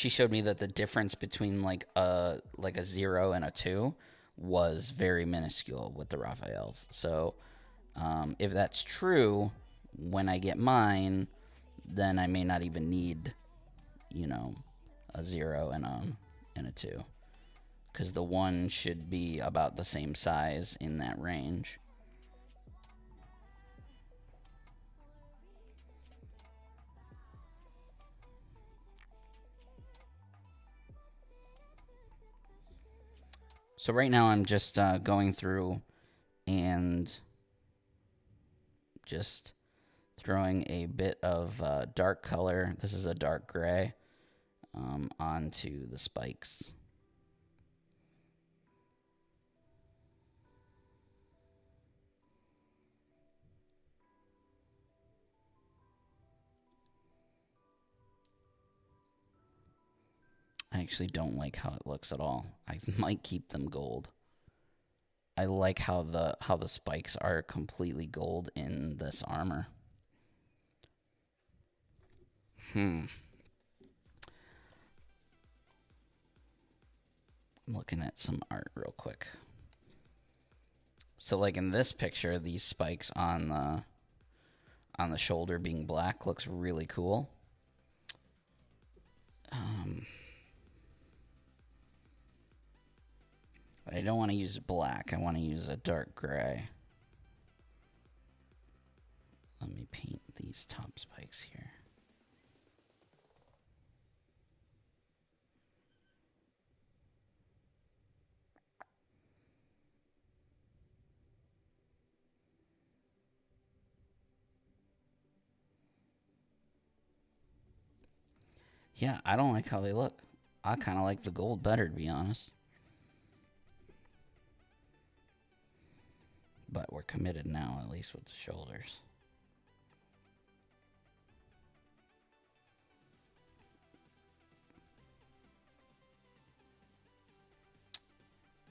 showed me that the difference between like a 0 and a 2 was very minuscule with the Raphaels. So if that's true, when I get mine, then I may not even need, a 0 and a 2. because the one should be about the same size in that range. So right now I'm just going through and just throwing a bit of dark color. This is a dark gray onto the spikes. I actually don't like how it looks at all. I might keep them gold. I like how the spikes are completely gold in this armor. I'm looking at some art real quick. So like in this picture, these spikes on the shoulder being black looks really cool. I don't want to use black. I want to use a dark gray. Let me paint these top spikes here. Yeah, I don't like how they look. I kind of like the gold better, to be honest. But we're committed now, at least with the shoulders.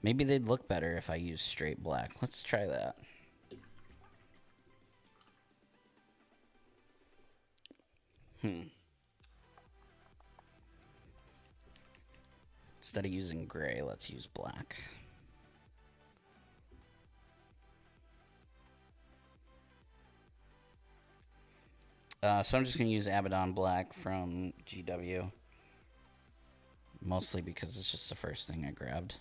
Maybe they'd look better if I use straight black. Let's try that. Instead of using gray, let's use black. So I'm just going to use Abaddon Black from GW. Mostly because it's just the first thing I grabbed.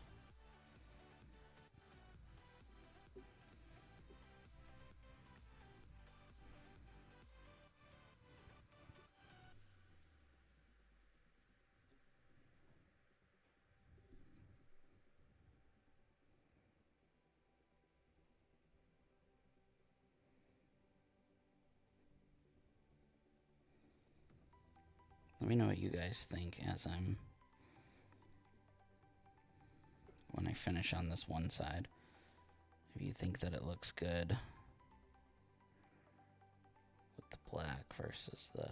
Let me know what you guys think as when I finish on this one side. If you think that it looks good with the black versus the...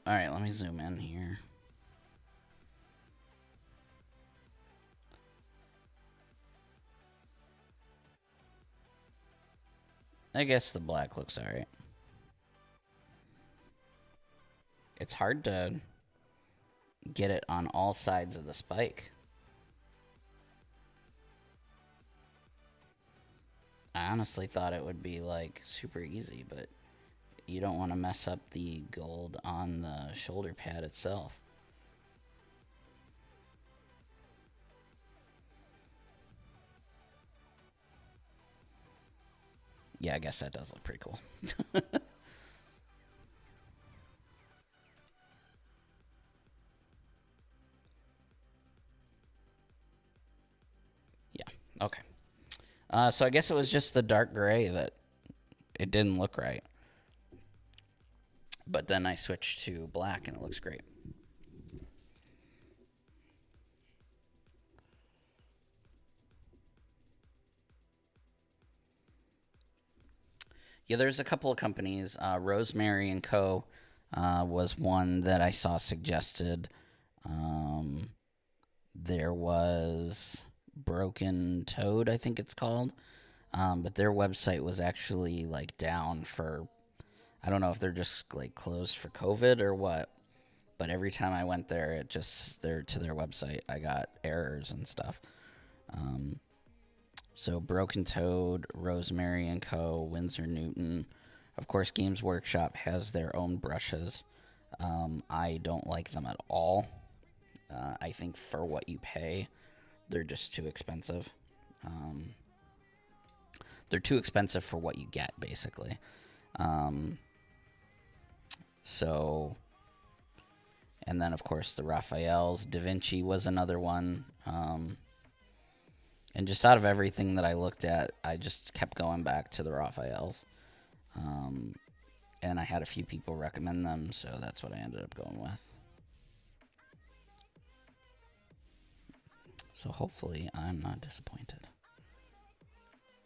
Alright, let me zoom in here. I guess the black looks alright. It's hard to get it on all sides of the spike. I honestly thought it would be like super easy, but you don't want to mess up the gold on the shoulder pad itself. Yeah, I guess that does look pretty cool. Yeah, okay. So I guess it was just the dark gray that it didn't look right. But then I switched to black and it looks great. Yeah, there's a couple of companies. Rosemary and Co. Was one that I saw suggested. Um, there was Broken Toad, I think it's called. But their website was actually like down for, I don't know if they're just like closed for COVID or what. But every time I went there, it just to their website, I got errors and stuff. Um, so Broken Toad, Rosemary and Co., Winsor Newton. Of course, Games Workshop has their own brushes. I don't like them at all. I think for what you pay, they're just too expensive. Um, they're too expensive for what you get, basically. Um, so, and then of course the Raphaels, Da Vinci was another one. And just out of everything that I looked at, I just kept going back to the Raphaels. And I had a few people recommend them, so that's what I ended up going with. So hopefully I'm not disappointed.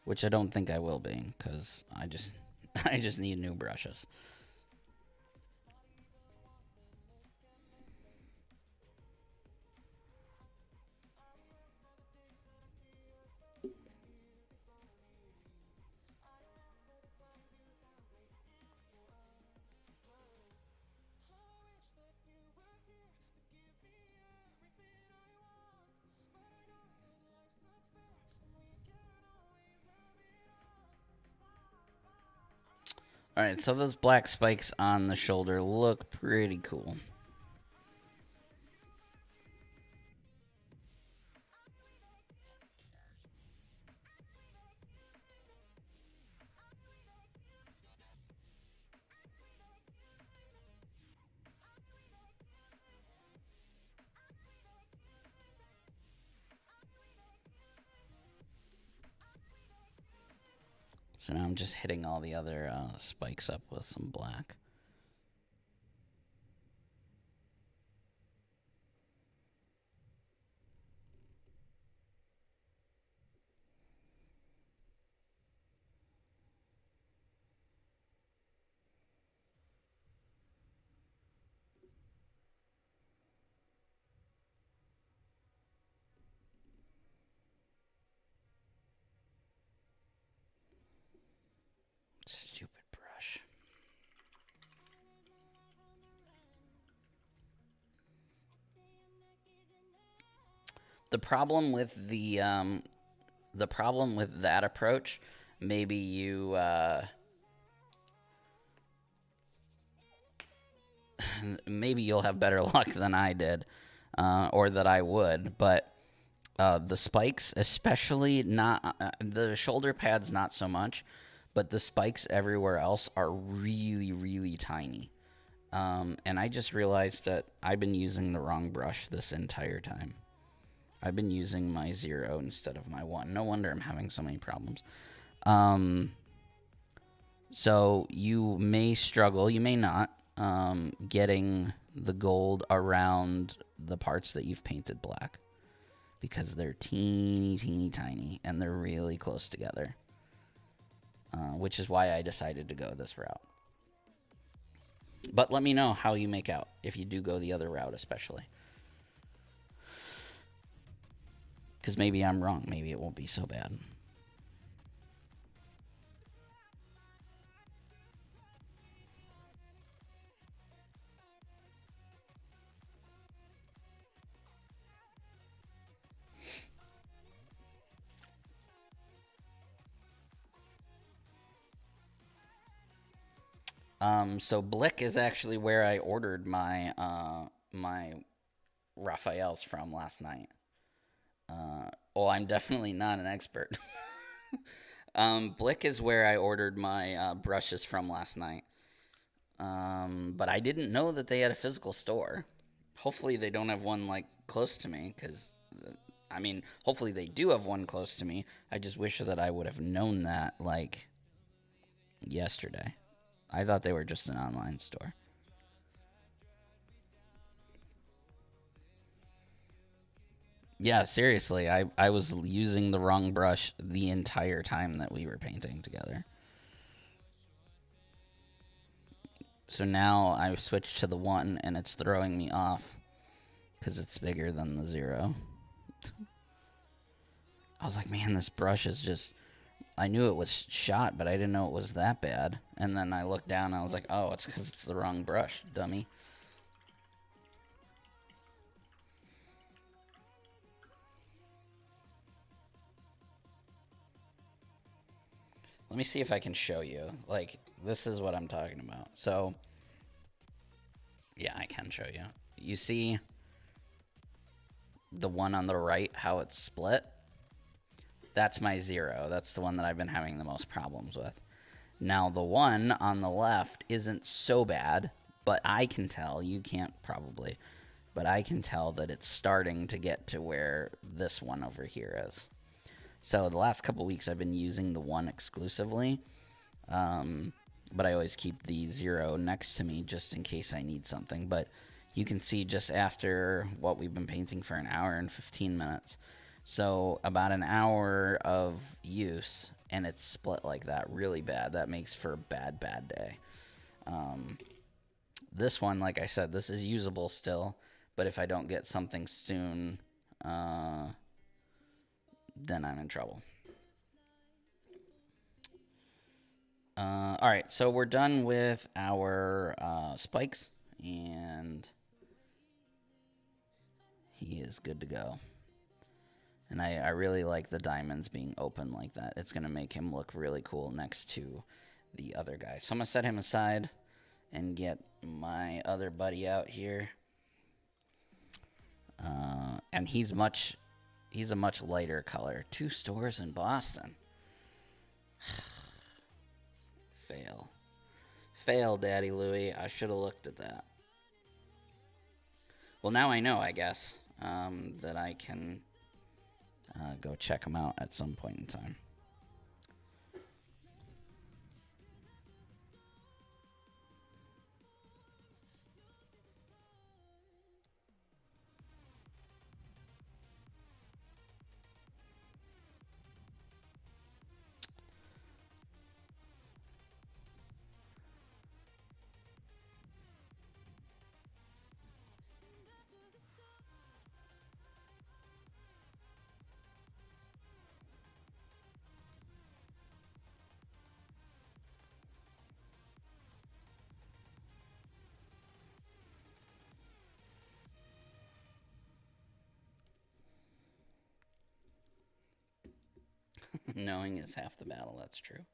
Which I don't think I will be, because I just need new brushes. Alright, so those black spikes on the shoulder look pretty cool. So now I'm just hitting all the other spikes up with some black. Stupid brush. The problem with the problem with that approach, maybe you maybe you'll have better luck than I did, or that I would. But the spikes, especially not the shoulder pads, not so much, but the spikes everywhere else are really, really tiny. And I just realized that I've been using the wrong brush this entire time. I've been using my 0 instead of my 1. No wonder I'm having so many problems. So you may struggle, you may not, getting the gold around the parts that you've painted black, because they're teeny, teeny, tiny, and they're really close together, which is why I decided to go this route. But let me know how you make out, if you do go the other route especially. Because maybe I'm wrong. Maybe it won't be so bad. So Blick is actually where I ordered my Raphaels from last night. Well, I'm definitely not an expert. Blick is where I ordered my brushes from last night. But I didn't know that they had a physical store. Hopefully, they don't have one like close to me, because I mean, hopefully they do have one close to me. I just wish that I would have known that like yesterday. I thought they were just an online store. Yeah, seriously, I was using the wrong brush the entire time that we were painting together. So now I've switched to the 1, and it's throwing me off because it's bigger than the 0. I was like, man, this brush is just... I knew it was shot, but I didn't know it was that bad. And then I looked down, and I was like, oh, it's because it's the wrong brush, dummy. Let me see if I can show you. Like, this is what I'm talking about. So, yeah, I can show you. You see the one on the right, how it's split? That's my 0. That's the one that I've been having the most problems with. Now, the one on the left isn't so bad, but I can tell, you can't probably, but I can tell that it's starting to get to where this one over here is. So the last couple weeks I've been using the 1 exclusively, but I always keep the 0 next to me just in case I need something. But you can see just after what we've been painting for an hour and 15 minutes. So about an hour of use, and it's split like that really bad. That makes for a bad, bad day. This one, like I said, this is usable still, but if I don't get something soon, then I'm in trouble. All right, so we're done with our spikes, and he is good to go. And I really like the diamonds being open like that. It's going to make him look really cool next to the other guy. So I'm going to set him aside and get my other buddy out here. And he's a much lighter color. 2 stores in Boston. Fail. Fail, Daddy Louie. I should have looked at that. Well, now I know, I guess, that I can go check them out at some point in time. Knowing is half the battle, that's true.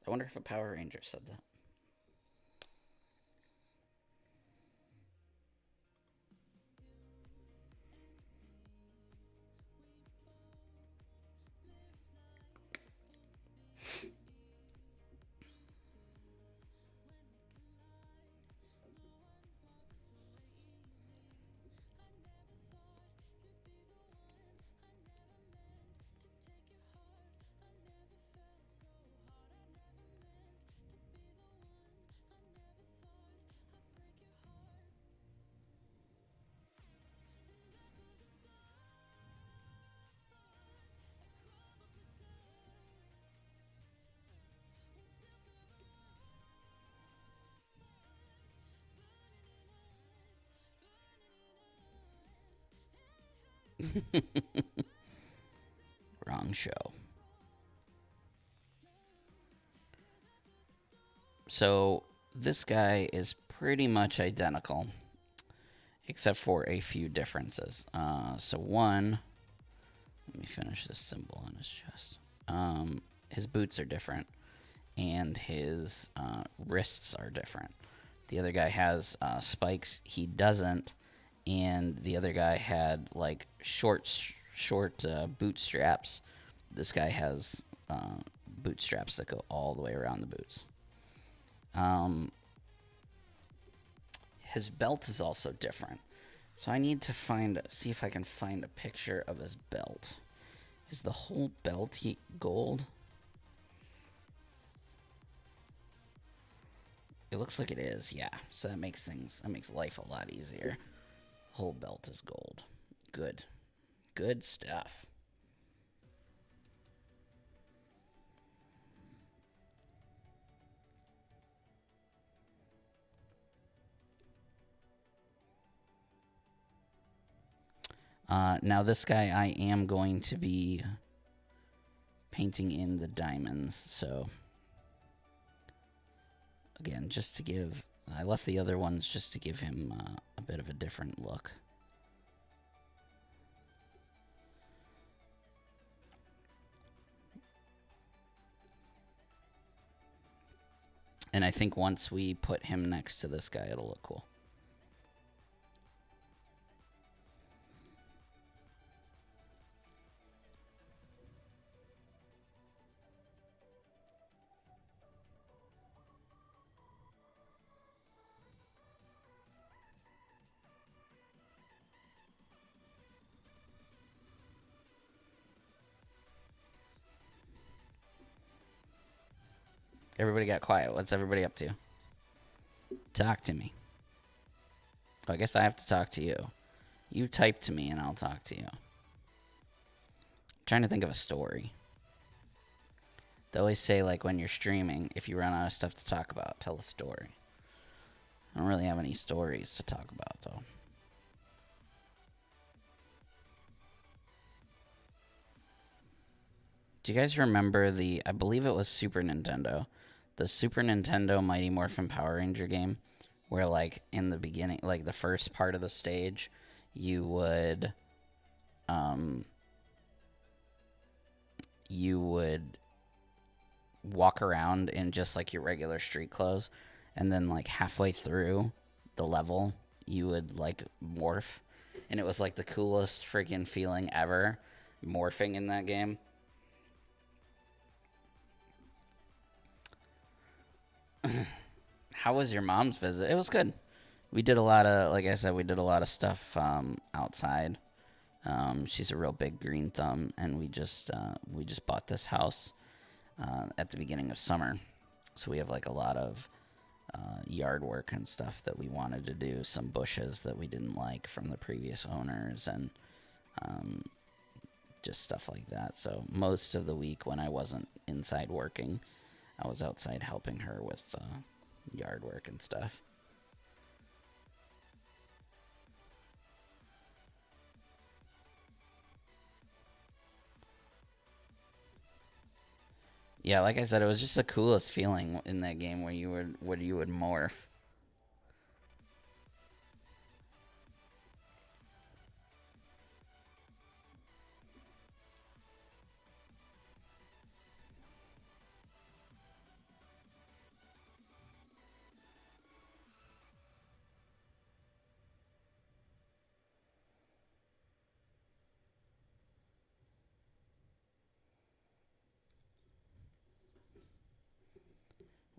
I wonder if a Power Ranger said that. Wrong show. So this guy is pretty much identical, except for a few differences. So one, let me finish this symbol on his chest. His boots are different, and his wrists are different. The other guy has spikes. He doesn't. And the other guy had like short boot straps. This guy has boot straps that go all the way around the boots. His belt is also different. So I need to see if I can find a picture of his belt. Is the whole belt gold? It looks like it is, yeah. So that makes life a lot easier. Whole belt is gold. Good. Good stuff. Now this guy I am going to be painting in the diamonds, so again, just to give, I left the other ones just to give him a bit of a different look. And I think once we put him next to this guy, it'll look cool. Everybody got quiet. What's everybody up to? Talk to me. Oh, I guess I have to talk to you. You type to me and I'll talk to you. I'm trying to think of a story. They always say, like, when you're streaming, if you run out of stuff to talk about, tell a story. I don't really have any stories to talk about, though. Do you guys remember the, I believe it was Super Nintendo, the Super Nintendo Mighty Morphin Power Ranger game, where, like, in the beginning, like, the first part of the stage, you would walk around in just, like, your regular street clothes, and then, like, halfway through the level, you would, like, morph, and it was, like, the coolest freaking feeling ever, morphing in that game. How was your mom's visit? It was good. We did a lot of, like I said, we did a lot of stuff outside. She's a real big green thumb, and we just bought this house at the beginning of summer, so we have like a lot of yard work and stuff that we wanted to do. Some bushes that we didn't like from the previous owners, and just stuff like that. So most of the week when I wasn't inside working, I was outside helping her with yard work and stuff. Yeah, like I said, it was just the coolest feeling in that game where you would morph.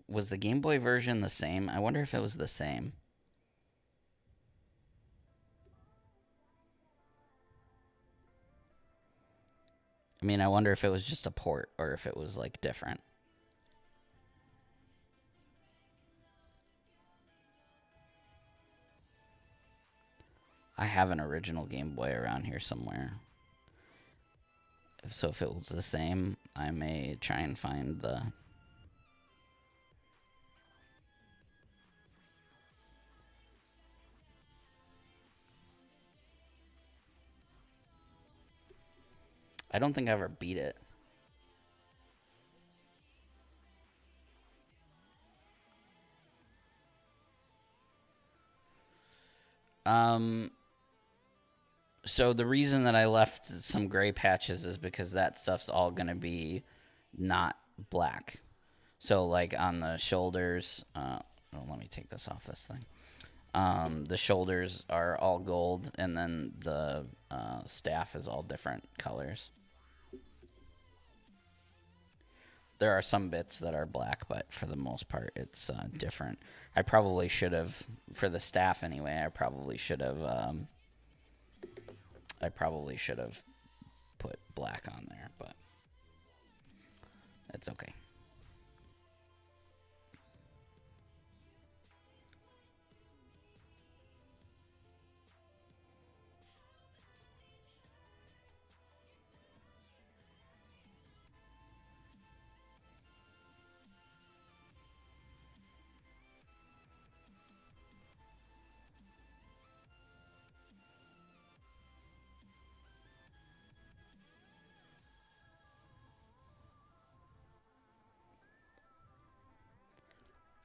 Was the Game Boy version the same? I wonder if it was the same. I mean, I wonder if it was just a port or if it was like different. I have an original Game Boy around here somewhere. So if it was the same, I may try and find the... I don't think I ever beat it. So the reason that I left some gray patches is because that stuff's all going to be not black. So, like, on the shoulders... let me take this off this thing. The shoulders are all gold, and then the staff is all different colors. There are some bits that are black, but for the most part, it's different. I probably should have, for the staff anyway, I probably should have put black on there, but it's okay.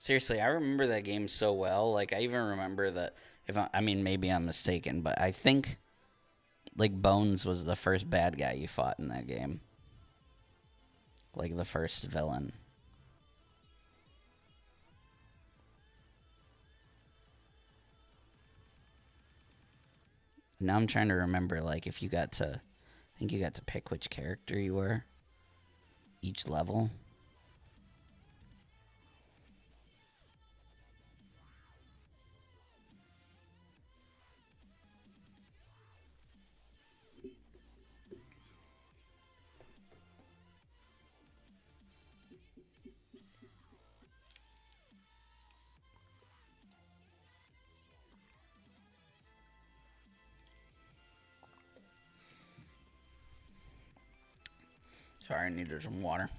Seriously, I remember that game so well. Like, I even remember that. If I mean, maybe I'm mistaken, but I think like Bones was the first bad guy you fought in that game, like the first villain. Now I'm trying to remember, like, if you got to, I think you got to pick which character you were each level. Sorry, I needed some water.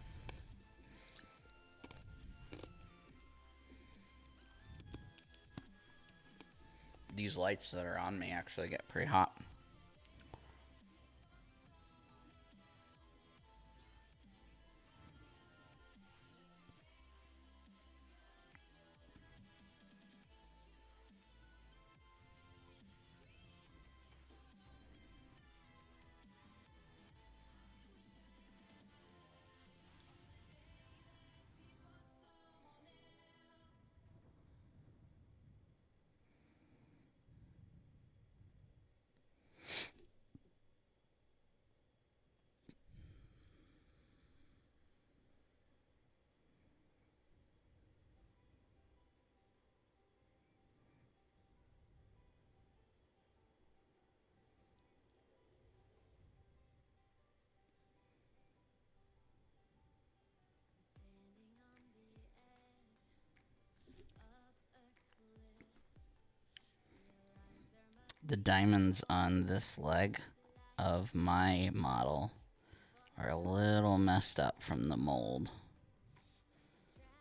These lights that are on me actually get pretty hot. The diamonds on this leg of my model are a little messed up from the mold,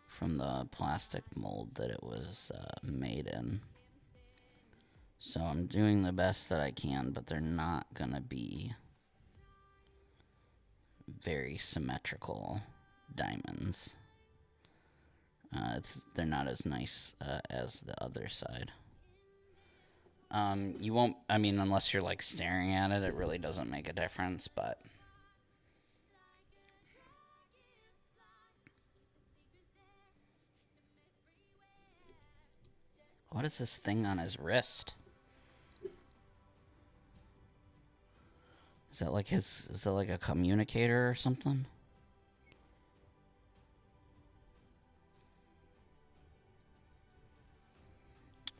from the plastic mold that it was made in. So I'm doing the best that I can, but they're not gonna be very symmetrical diamonds. They're not as nice as the other side. You won't. I mean, unless you're like staring at it, it really doesn't make a difference. But what is this thing on his wrist? Is that like his? Is that like a communicator or something?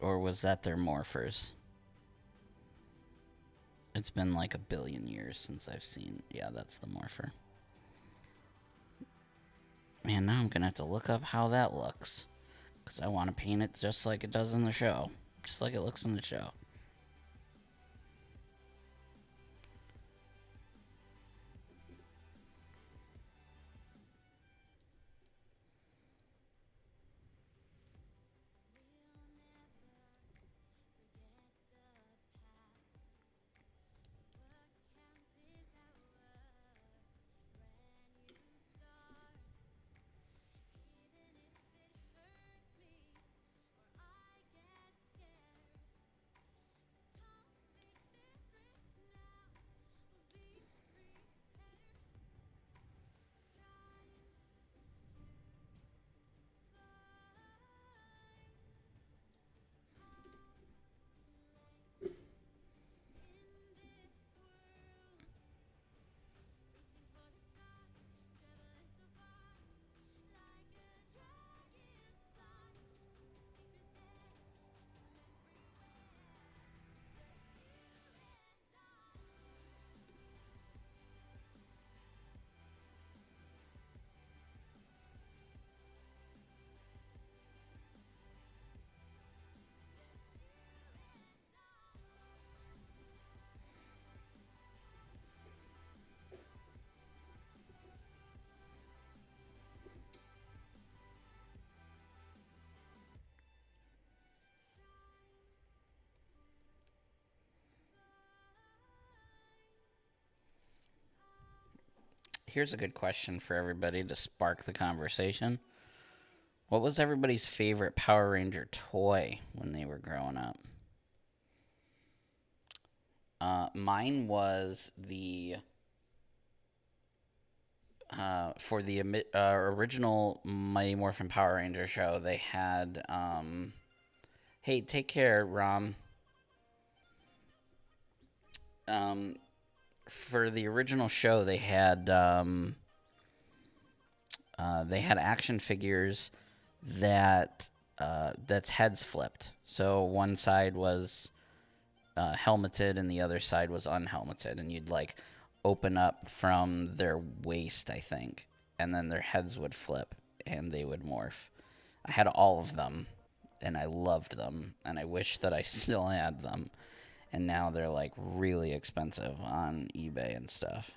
Or was that their morphers? It's been like a billion years since I've seen. Yeah, that's the morpher. Man, now I'm gonna have to look up how that looks. Because I want to paint it just like it does in the show. Just like it looks in the show. Here's a good question for everybody to spark the conversation. What was everybody's favorite Power Ranger toy when they were growing up? Mine was the for the original Mighty Morphin Power Ranger show. They had hey, take care, Rom. Um, for the original show, they had action figures that that's heads flipped. So one side was helmeted and the other side was unhelmeted, and you'd like open up from their waist, I think, and then their heads would flip and they would morph. I had all of them and I loved them, and I wish that I still had them. And now they're like really expensive on eBay and stuff.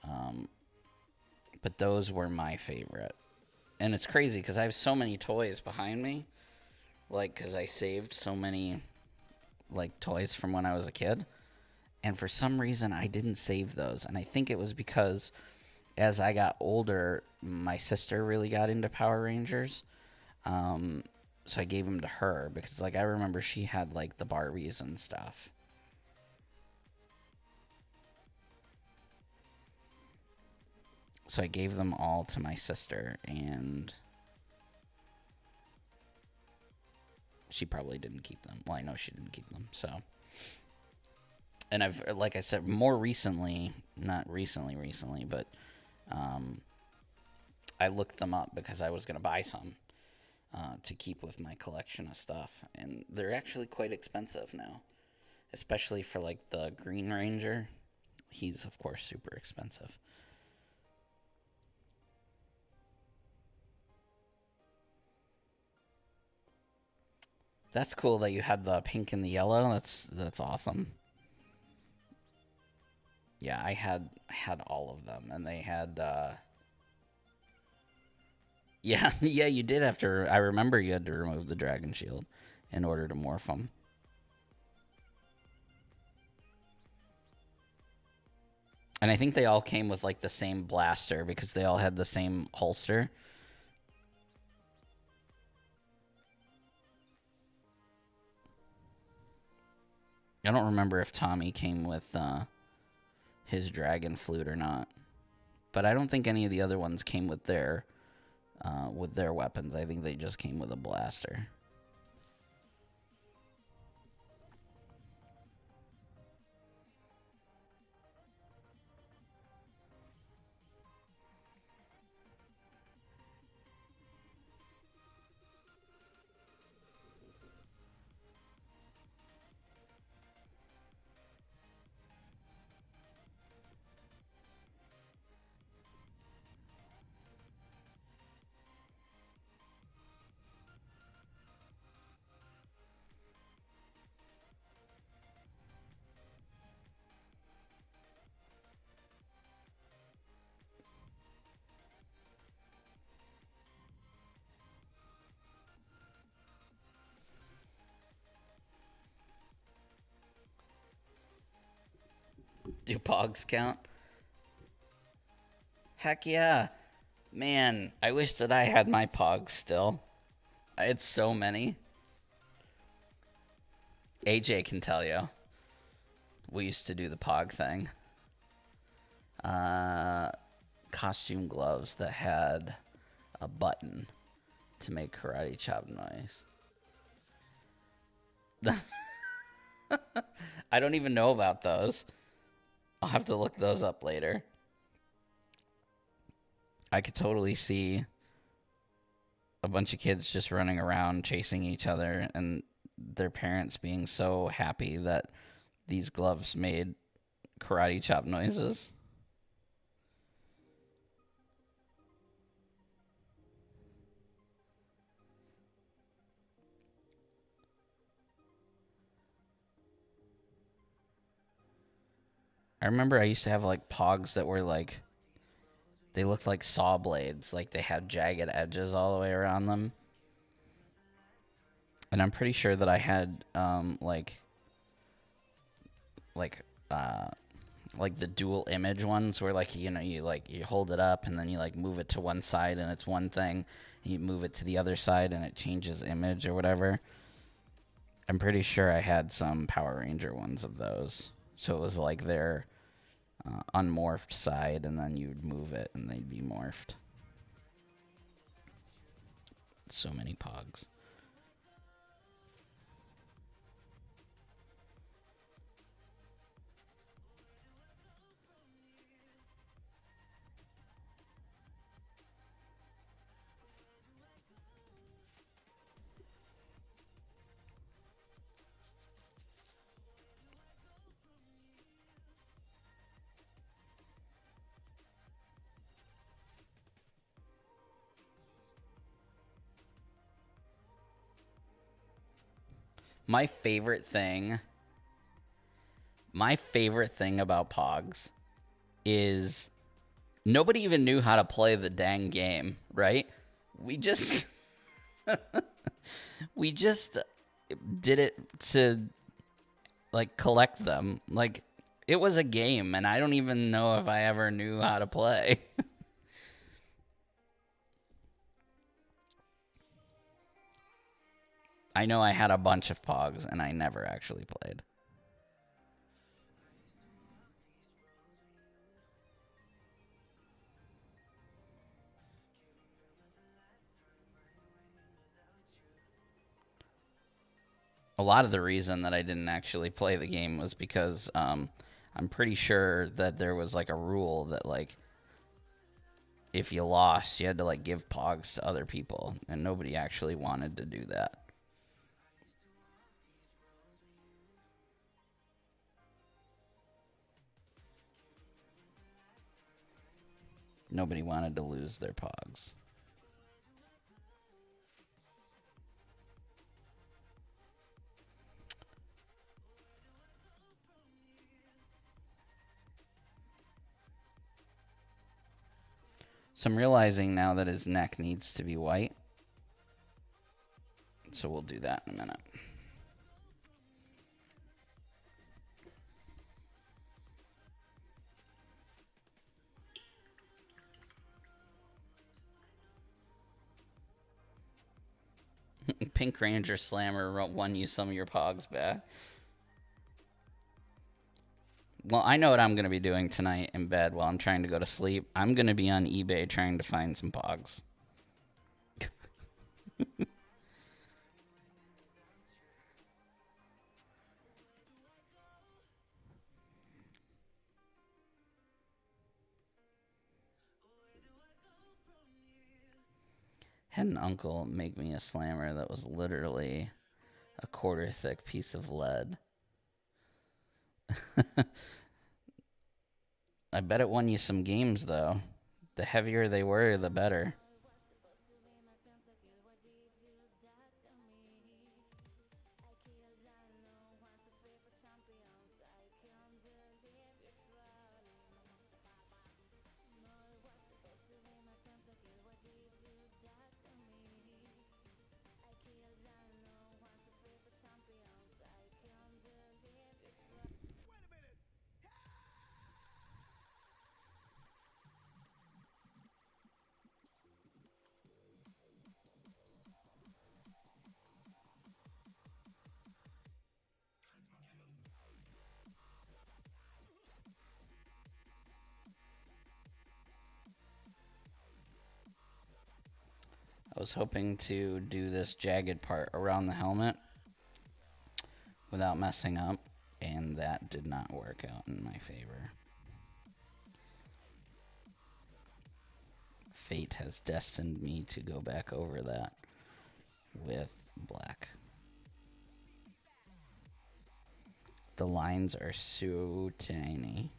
Um, but those were my favorite. And it's crazy because I have so many toys behind me, like because I saved so many like toys from when I was a kid, and for some reason I didn't save those, and I think it was because as I got older, my sister really got into Power Rangers, so I gave them to her because like I remember she had like the Barbies and stuff. So I gave them all to my sister, and she probably didn't keep them. Well, I know she didn't keep them, so. And I've, like I said, more recently, not recently, but I looked them up because I was going to buy some to keep with my collection of stuff. And they're actually quite expensive now, especially for like the Green Ranger. He's, of course, super expensive. That's cool that you had the pink and the yellow. That's awesome. Yeah, I had all of them, and they had. Yeah, yeah, you did have to. I remember you had to remove the dragon shield in order to morph them. And I think they all came with like the same blaster because they all had the same holster. I don't remember if Tommy came with his dragon flute or not, but I don't think any of the other ones came with their weapons. I think they just came with a blaster. Do pogs count? Heck yeah. Man, I wish that I had my pogs still. I had so many. AJ can tell you. We used to do the pog thing. Uh, Costume gloves that had a button to make karate chop noise. I don't even know about those. I'll have to look those up later. I could totally see a bunch of kids just running around chasing each other and their parents being so happy that these gloves made karate chop noises. I remember I used to have like pogs that were like they looked like saw blades, like they had jagged edges all the way around them. And I'm pretty sure that I had like uh like the dual image ones where like you hold it up and then you like move it to one side and it's one thing, and you move it to the other side and it changes image or whatever. I'm pretty sure I had some Power Ranger ones of those. So it was like their unmorphed side, and then you'd move it and they'd be morphed. So many Pogs. My favorite thing about Pogs is nobody even knew how to play the dang game, right? We just we just did it to like collect them. Like it was a game and I don't even know if I ever knew how to play. I know I had a bunch of Pogs and I never actually played. A lot of the reason that I didn't actually play the game was because I'm pretty sure that there was like a rule that like if you lost, you had to like give Pogs to other people, and nobody actually wanted to do that. Nobody wanted to lose their Pogs. So I'm realizing now that his neck needs to be white. So we'll do that in a minute. Pink Ranger Slammer won you some of your Pogs back. Well, I know what I'm going to be doing tonight in bed while I'm trying to go to sleep. I'm going to be on eBay trying to find some Pogs. Had an uncle make me a slammer that was literally a quarter thick piece of lead. I bet it won you some games, though. The heavier they were, the better. I was hoping to do this jagged part around the helmet without messing up, and that did not work out in my favor. Fate has destined me to go back over that with black. The lines are so tiny.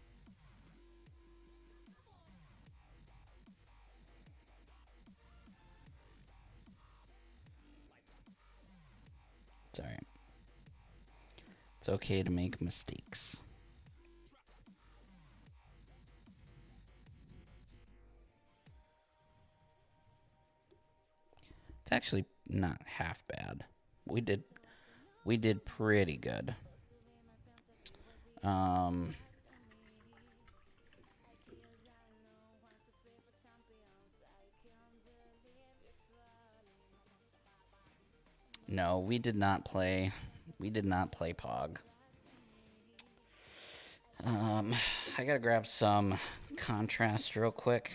Sorry. It's okay to make mistakes. It's actually not half bad. We did pretty good. No, we did not play. We did not play Pog. I gotta grab some contrast real quick.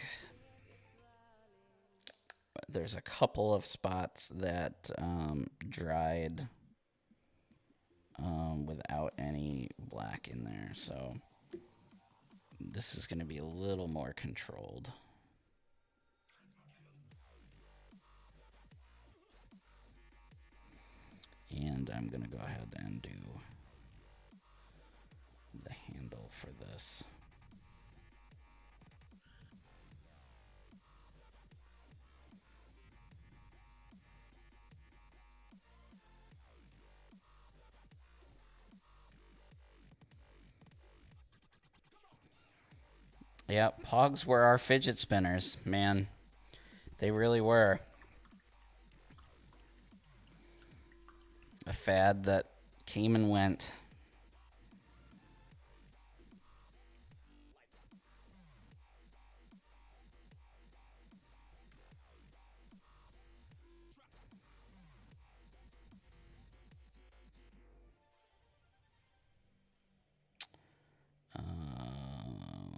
There's a couple of spots that dried without any black in there, so this is going to be a little more controlled. And I'm going to go ahead and do the handle for this. Yep, Pogs were our fidget spinners, man. They really were. A fad that came and went.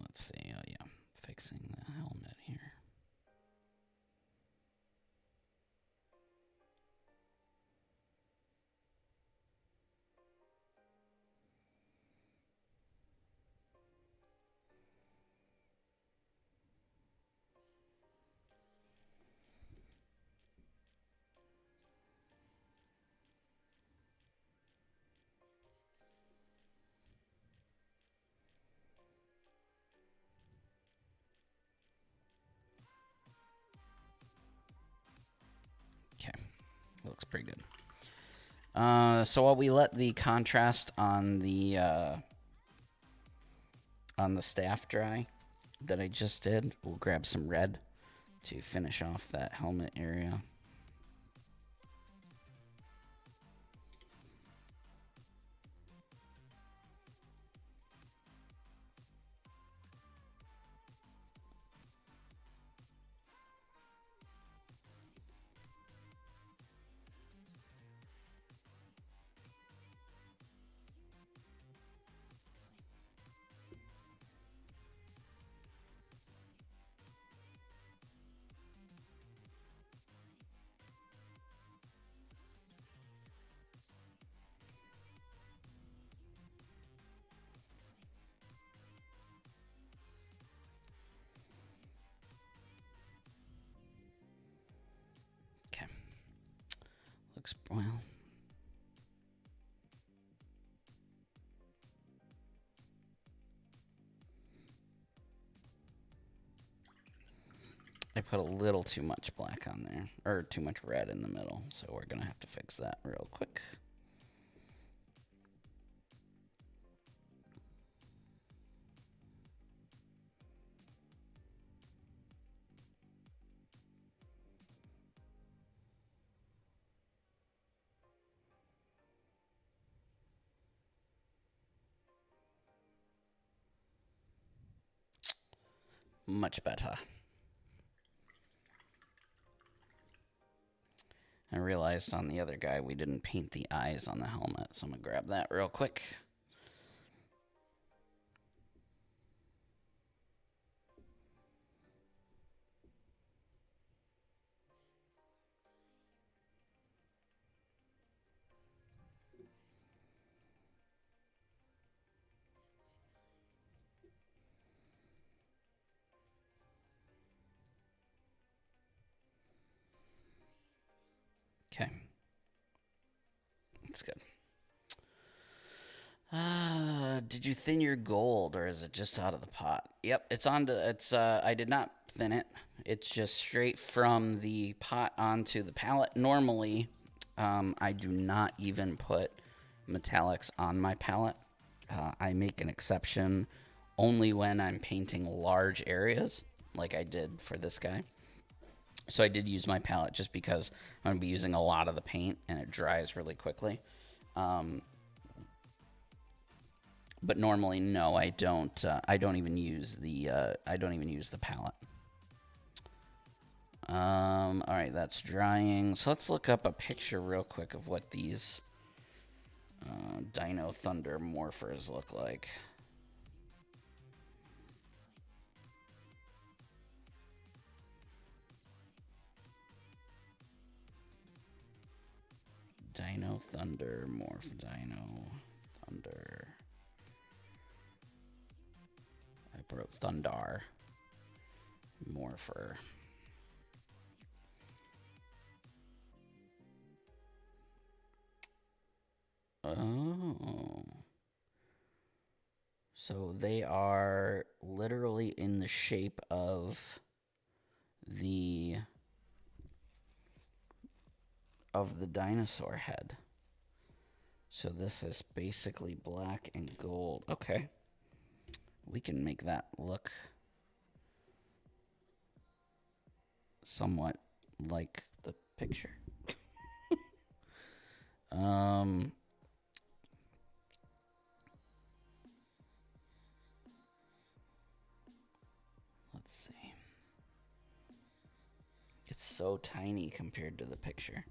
Let's see. Oh, yeah. Fixing the helmet here. Okay. Looks pretty good. So while we let the contrast on the staff dry that I just did, we'll grab some red to finish off that helmet area. Okay. Looks, well. I put a little too much black on there, or too much red in the middle, so we're gonna have to fix that real quick. Much better. I realized on the other guy we didn't paint the eyes on the helmet, so I'm gonna grab that real quick. Okay. That's good. Did you thin your gold, or is it just out of the pot? Yep, it's on to, it's, I did not thin it. It's just straight from the pot onto the palette. Normally, I do not even put metallics on my palette. I make an exception only when I'm painting large areas, like I did for this guy. So I did use my palette just because I'm going to be using a lot of the paint and it dries really quickly. But normally, no, I don't. I don't even use the. I don't even use the palette. All right, that's drying. So let's look up a picture real quick of what these Dino Thunder morphers look like. Dino Thunder morph. Dino Thunder. I wrote Thundar morpher. Oh. So they are literally in the shape of the dinosaur head. So this is basically black and gold. Okay. We can make that look somewhat like the picture. Let's see. It's so tiny compared to the picture.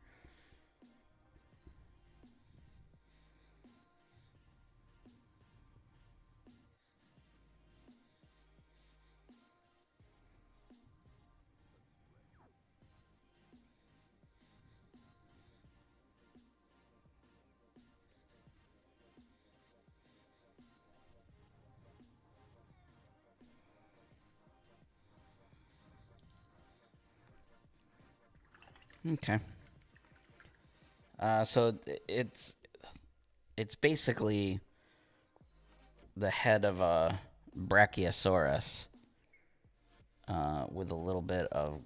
Okay. So it's basically the head of a brachiosaurus with a little bit of.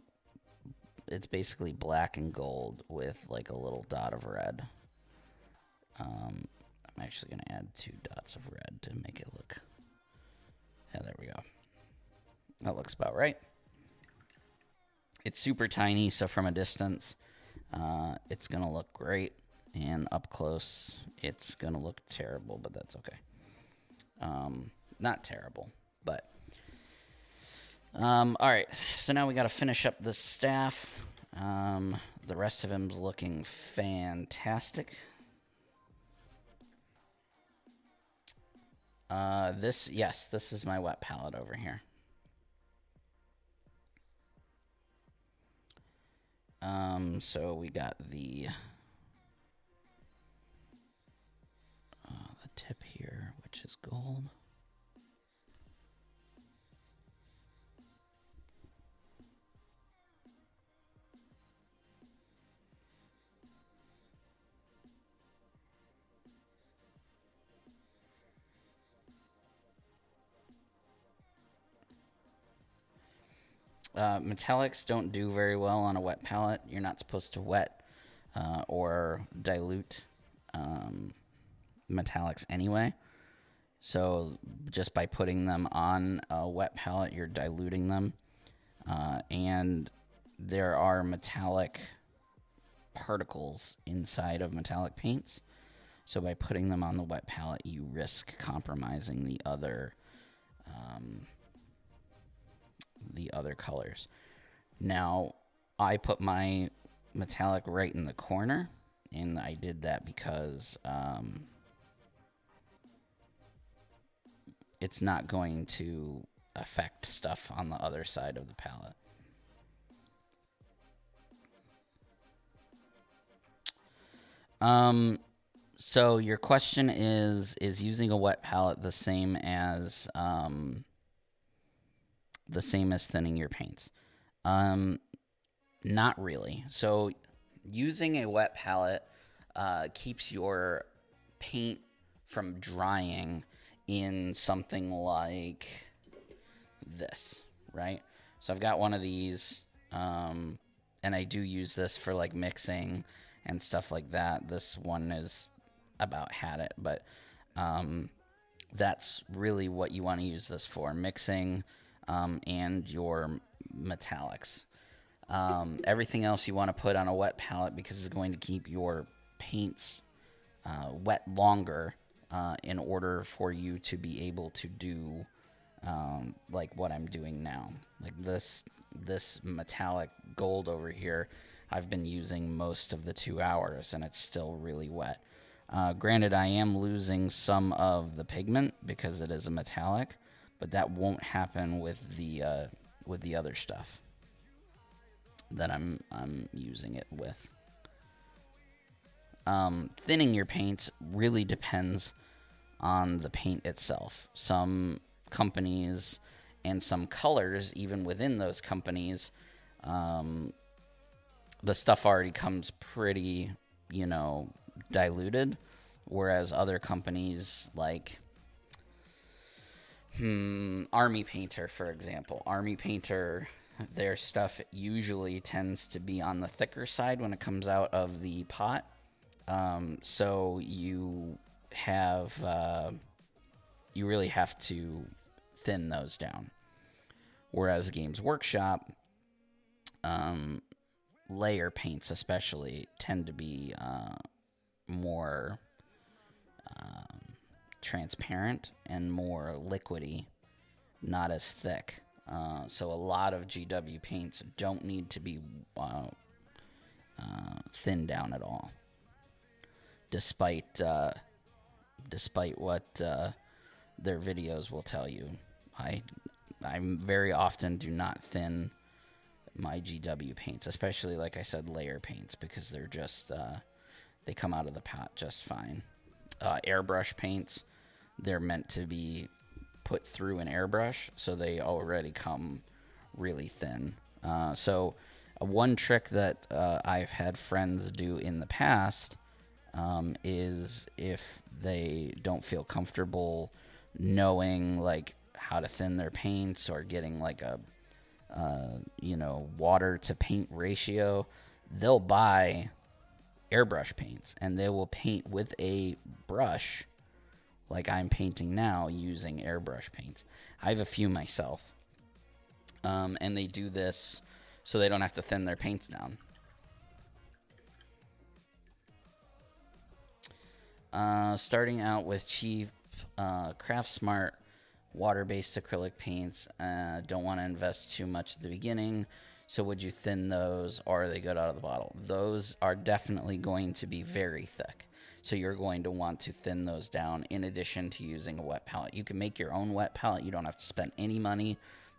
It's basically black and gold with like a little dot of red. I'm actually going to add 2 dots of red to make it look. Yeah, there we go. That looks about right. It's super tiny, so from a distance, it's going to look great. And up close, it's going to look terrible, but that's okay. Not terrible, but... all right, so now we got to finish up this staff. The rest of him's looking fantastic. This is my wet palette over here. So we got the tip here, which is gold. Metallics don't do very well on a wet palette. You're not supposed to wet or dilute metallics anyway. So just by putting them on a wet palette, you're diluting them. And there are metallic particles inside of metallic paints. So by putting them on the wet palette, you risk compromising the other colors. Now, I put my metallic right in the corner, and I did that because it's not going to affect stuff on the other side of the palette. So your question is using a wet palette the same as thinning your paints? Not really. So using a wet palette keeps your paint from drying in something like this, right? So I've got one of these, and I do use this for like mixing and stuff like that. This one is about had it, but that's really what you want to use this for, mixing and your metallics. Everything else you want to put on a wet palette because it's going to keep your paints wet longer in order for you to be able to do like what I'm doing now. Like this metallic gold over here, I've been using most of the 2 hours, and it's still really wet. Granted, I am losing some of the pigment because it is a metallic, but that won't happen with the other stuff that I'm using it with. Thinning your paints really depends on the paint itself. Some companies and some colors, even within those companies, the stuff already comes pretty, diluted. Whereas other companies like Army Painter, for example. Army Painter, their stuff usually tends to be on the thicker side when it comes out of the pot. So you really have to thin those down. Whereas Games Workshop, layer paints especially tend to be more transparent and more liquidy, not as thick. So a lot of GW paints don't need to be thinned down at all, despite what their videos will tell you. I very often do not thin my GW paints, especially, like I said, layer paints, because they're just they come out of the pot just fine. Airbrush paints, they're meant to be put through an airbrush, so they already come really thin. So one trick that I've had friends do in the past is, if they don't feel comfortable knowing like how to thin their paints, or getting like a water to paint ratio, they'll buy airbrush paints and they will paint with a brush like I'm painting now using airbrush paints. I have a few myself, and they do this so they don't have to thin their paints down. Starting out with cheap Craft Smart water-based acrylic paints. Don't want to invest too much at the beginning. So would you thin those, or are they good out of the bottle? Those are definitely going to be very thick. So you're going to want to thin those down in addition to using a wet palette. You can make your own wet palette. You don't have to spend any money.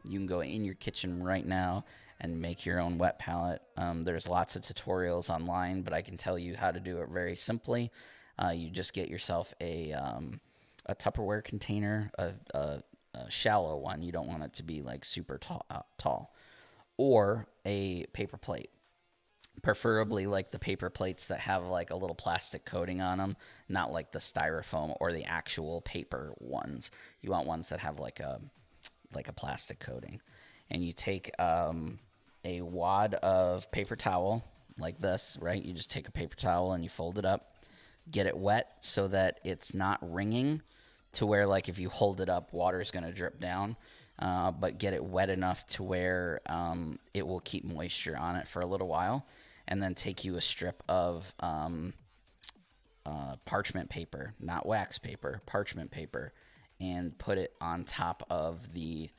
You can go in your kitchen right now and make your own wet palette. There's lots of tutorials online, but I can tell you how to do it very simply. You just get yourself a Tupperware container, a shallow one. You don't want it to be like super tall. Or a paper plate. Preferably like the paper plates that have like a little plastic coating on them, not like the styrofoam or the actual paper ones. You want ones that have like a plastic coating. And you take a wad of paper towel like this, right? You just take a paper towel and you fold it up, get it wet so that it's not wringing, to where like if you hold it up, water is going to drip down. But get it wet enough to where it will keep moisture on it for a little while. And then take you a strip of parchment paper, not wax paper, parchment paper, and put it on top of the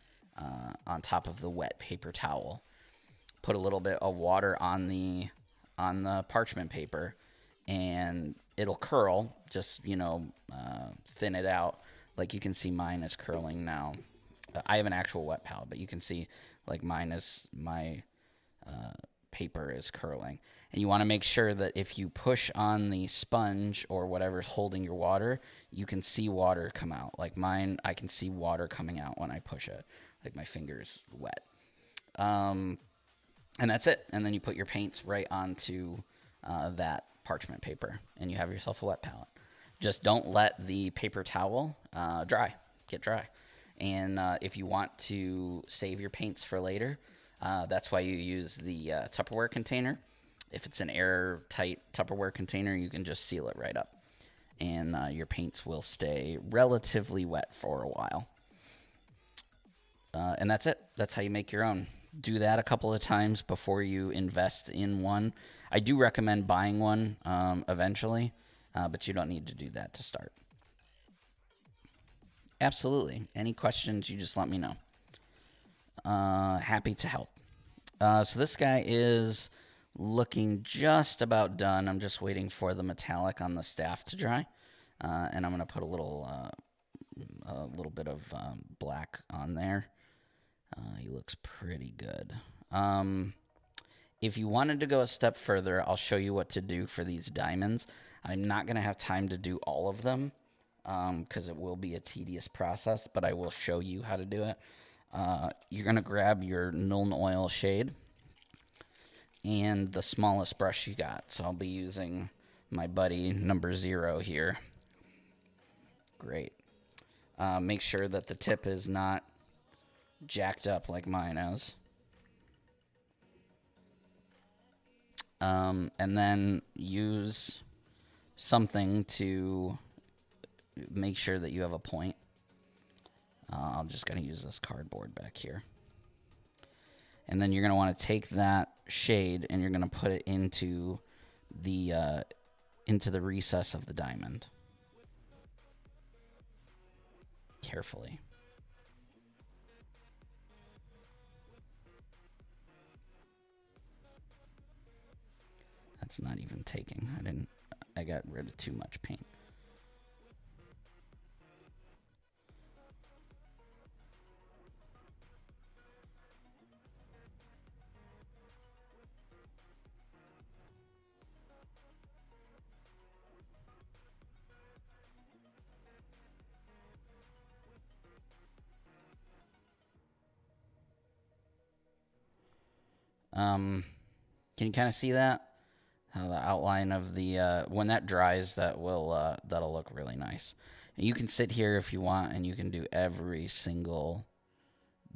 wet paper towel. Put a little bit of water on the parchment paper, and it'll curl. Just thin it out. Like you can see, mine is curling now. I have an actual wet palette, but you can see like my paper is curling. And you want to make sure that if you push on the sponge or whatever's holding your water, you can see water come out. Like mine, I can see water coming out when I push it. Like my finger's wet. And that's it. And then you put your paints right onto that parchment paper, and you have yourself a wet palette. Just don't let the paper towel get dry. And if you want to save your paints for later, that's why you use the Tupperware container. If it's an airtight Tupperware container, you can just seal it right up. And your paints will stay relatively wet for a while. And that's it. That's how you make your own. Do that a couple of times before you invest in one. I do recommend buying one eventually, but you don't need to do that to start. Absolutely. Any questions, you just let me know. Happy to help. So this guy is looking just about done. I'm just waiting for the metallic on the staff to dry. And I'm going to put a little bit of black on there. He looks pretty good. If you wanted to go a step further, I'll show you what to do for these diamonds. I'm not going to have time to do all of them because it will be a tedious process, but I will show you how to do it. You're going to grab your Nuln Oil shade and the smallest brush you got. So I'll be using my buddy number 0 here. Great. Make sure that the tip is not jacked up like mine is. And then use something to make sure that you have a point. I'm just going to use this cardboard back here. And then you're going to want to take that shade and you're going to put it into the recess of the diamond. Carefully. That's not even taking. I got rid of too much paint. Can you kind of see that? How the outline of the when that dries, that'll look really nice. And you can sit here if you want, and you can do every single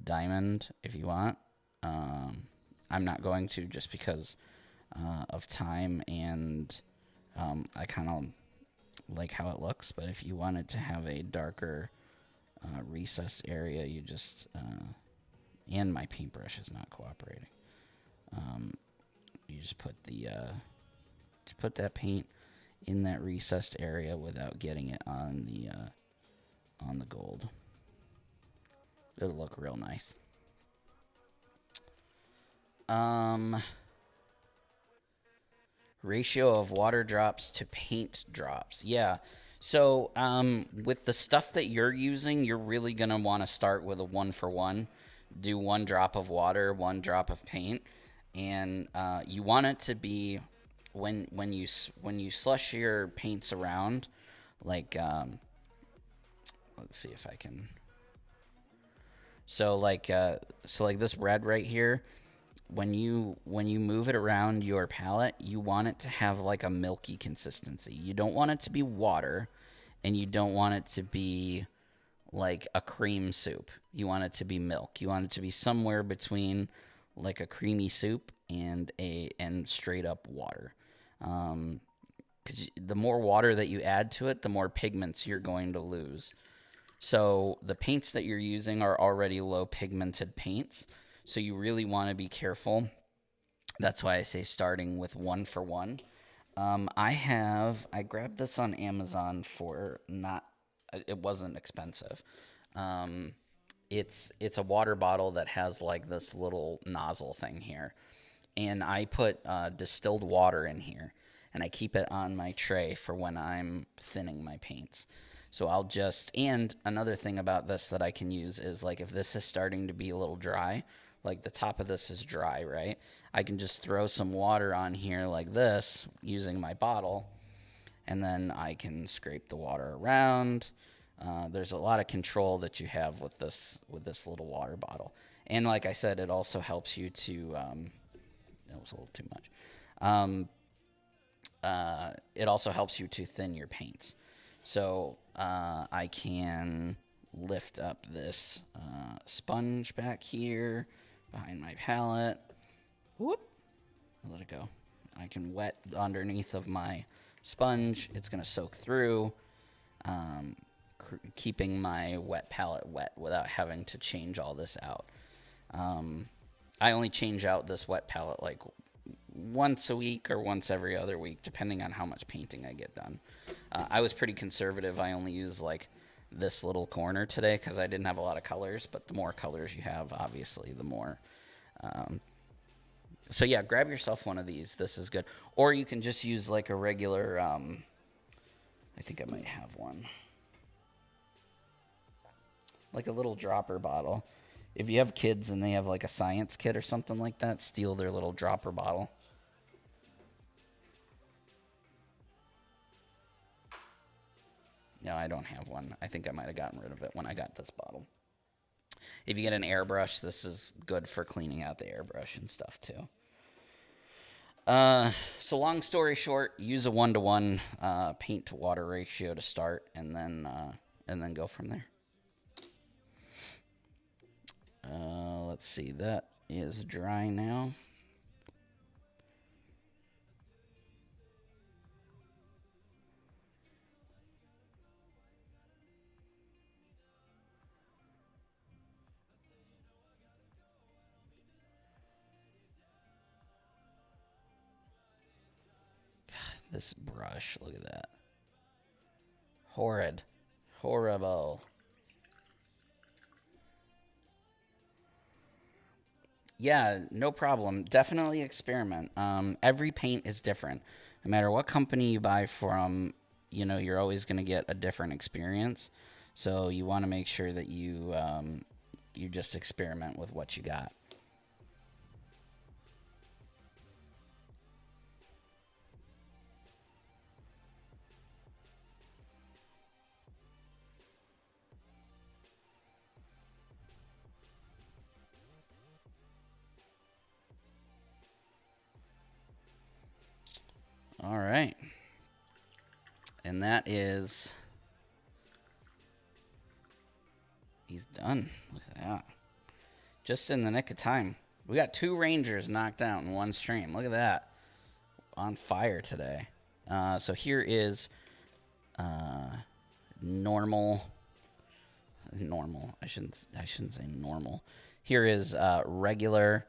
diamond if you want. I'm not going to just because of time, and I kind of like how it looks. But if you wanted to have a darker recessed area, you just and my paintbrush is not cooperating. You just put that paint in that recessed area without getting it on the gold. It'll look real nice. Ratio of water drops to paint drops. Yeah. So with the stuff that you're using, you're really going to want to start with a 1-for-1. Do 1 drop of water, 1 drop of paint. And you want it to be when you slush your paints around, like let's see if I can. So like this red right here, when you move it around your palette, you want it to have like a milky consistency. You don't want it to be water, and you don't want it to be like a cream soup. You want it to be milk. You want it to be somewhere between like a creamy soup and straight up water. Because the more water that you add to it, the more pigments you're going to lose. So the paints that you're using are already low pigmented paints. So you really want to be careful. That's why I say starting with 1-for-1. I grabbed this on Amazon for it wasn't expensive. It's a water bottle that has like this little nozzle thing here. And I put distilled water in here. And I keep it on my tray for when I'm thinning my paints. So and another thing about this that I can use is like if this is starting to be a little dry, like the top of this is dry, right? I can just throw some water on here like this using my bottle, and then I can scrape the water around. There's a lot of control that you have with this little water bottle. And like I said, it also helps you to, that was a little too much. It also helps you to thin your paints. So I can lift up this sponge back here behind my palette. Whoop. Let it go. I can wet underneath of my sponge. It's going to soak through, keeping my wet palette wet without having to change all this out. I only change out this wet palette like once a week or once every other week, depending on how much painting I get done. I was pretty conservative. I only use like this little corner today because I didn't have a lot of colors, but the more colors you have, obviously, the more. Um, so yeah, grab yourself one of these. This is good. Or you can just use like a regular, I think I might have one. Like a little dropper bottle. If you have kids and they have like a science kit or something like that, steal their little dropper bottle. No, I don't have one. I think I might have gotten rid of it when I got this bottle. If you get an airbrush, this is good for cleaning out the airbrush and stuff too. So long story short, use a 1-to-1 paint to water ratio to start, and then go from there. Let's see, that is dry now. This brush, look at that. Horrid. Horrible. Yeah, no problem. Definitely experiment. Every paint is different. No matter what company you buy from, you're always going to get a different experience. So you want to make sure that you just experiment with what you got. All right. And that is... He's done. Look at that. Just in the nick of time. We got 2 Rangers knocked out in one stream. Look at that. On fire today. So here is normal. Normal. I shouldn't say normal. Here is regular.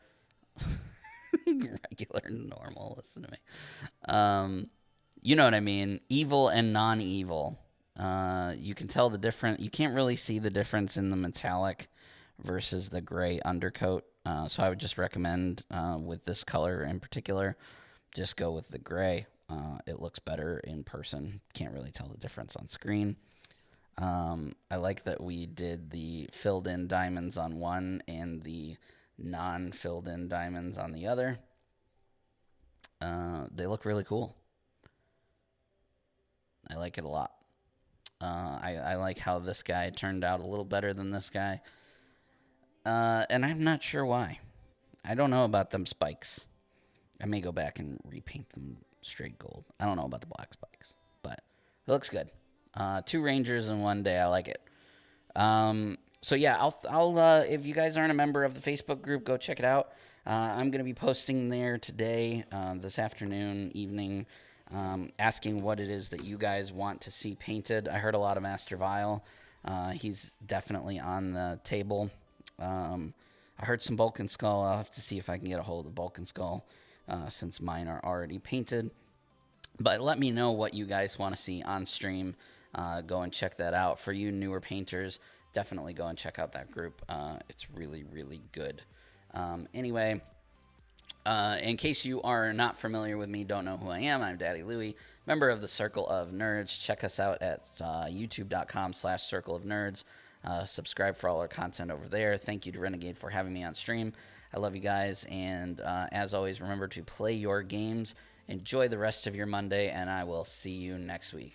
Regular normal. Listen to me. You know what I mean. Evil and non-evil. You can tell the difference. You can't really see the difference in the metallic versus the gray undercoat. So I would just recommend with this color in particular, just go with the gray. It looks better in person. Can't really tell the difference on screen. I like that we did the filled in diamonds on one and the non-filled in diamonds on the other. They look really cool. I like it a lot. I like how this guy turned out a little better than this guy. And I'm not sure why. I don't know about them spikes. I may go back and repaint them straight gold. I don't know about the black spikes, but it looks good. 2 Rangers in one day. I like it. So yeah, I'll if you guys aren't a member of the Facebook group, go check it out. I'm going to be posting there today, this afternoon, evening, asking what it is that you guys want to see painted. I heard a lot of Master Vile. He's definitely on the table. I heard some Bulk and Skull. I'll have to see if I can get a hold of Bulk and Skull, since mine are already painted. But let me know what you guys want to see on stream. Go and check that out. For you newer painters, definitely go and check out that group. It's really, really good. Anyway, in case you are not familiar with me, don't know who I am, I'm Daddy Louie, member of the Circle of Nerds. Check us out at youtube.com/Circle of Nerds. Subscribe for all our content over there. Thank you to Renegade for having me on stream. I love you guys, and as always, remember to play your games. Enjoy the rest of your Monday, and I will see you next week.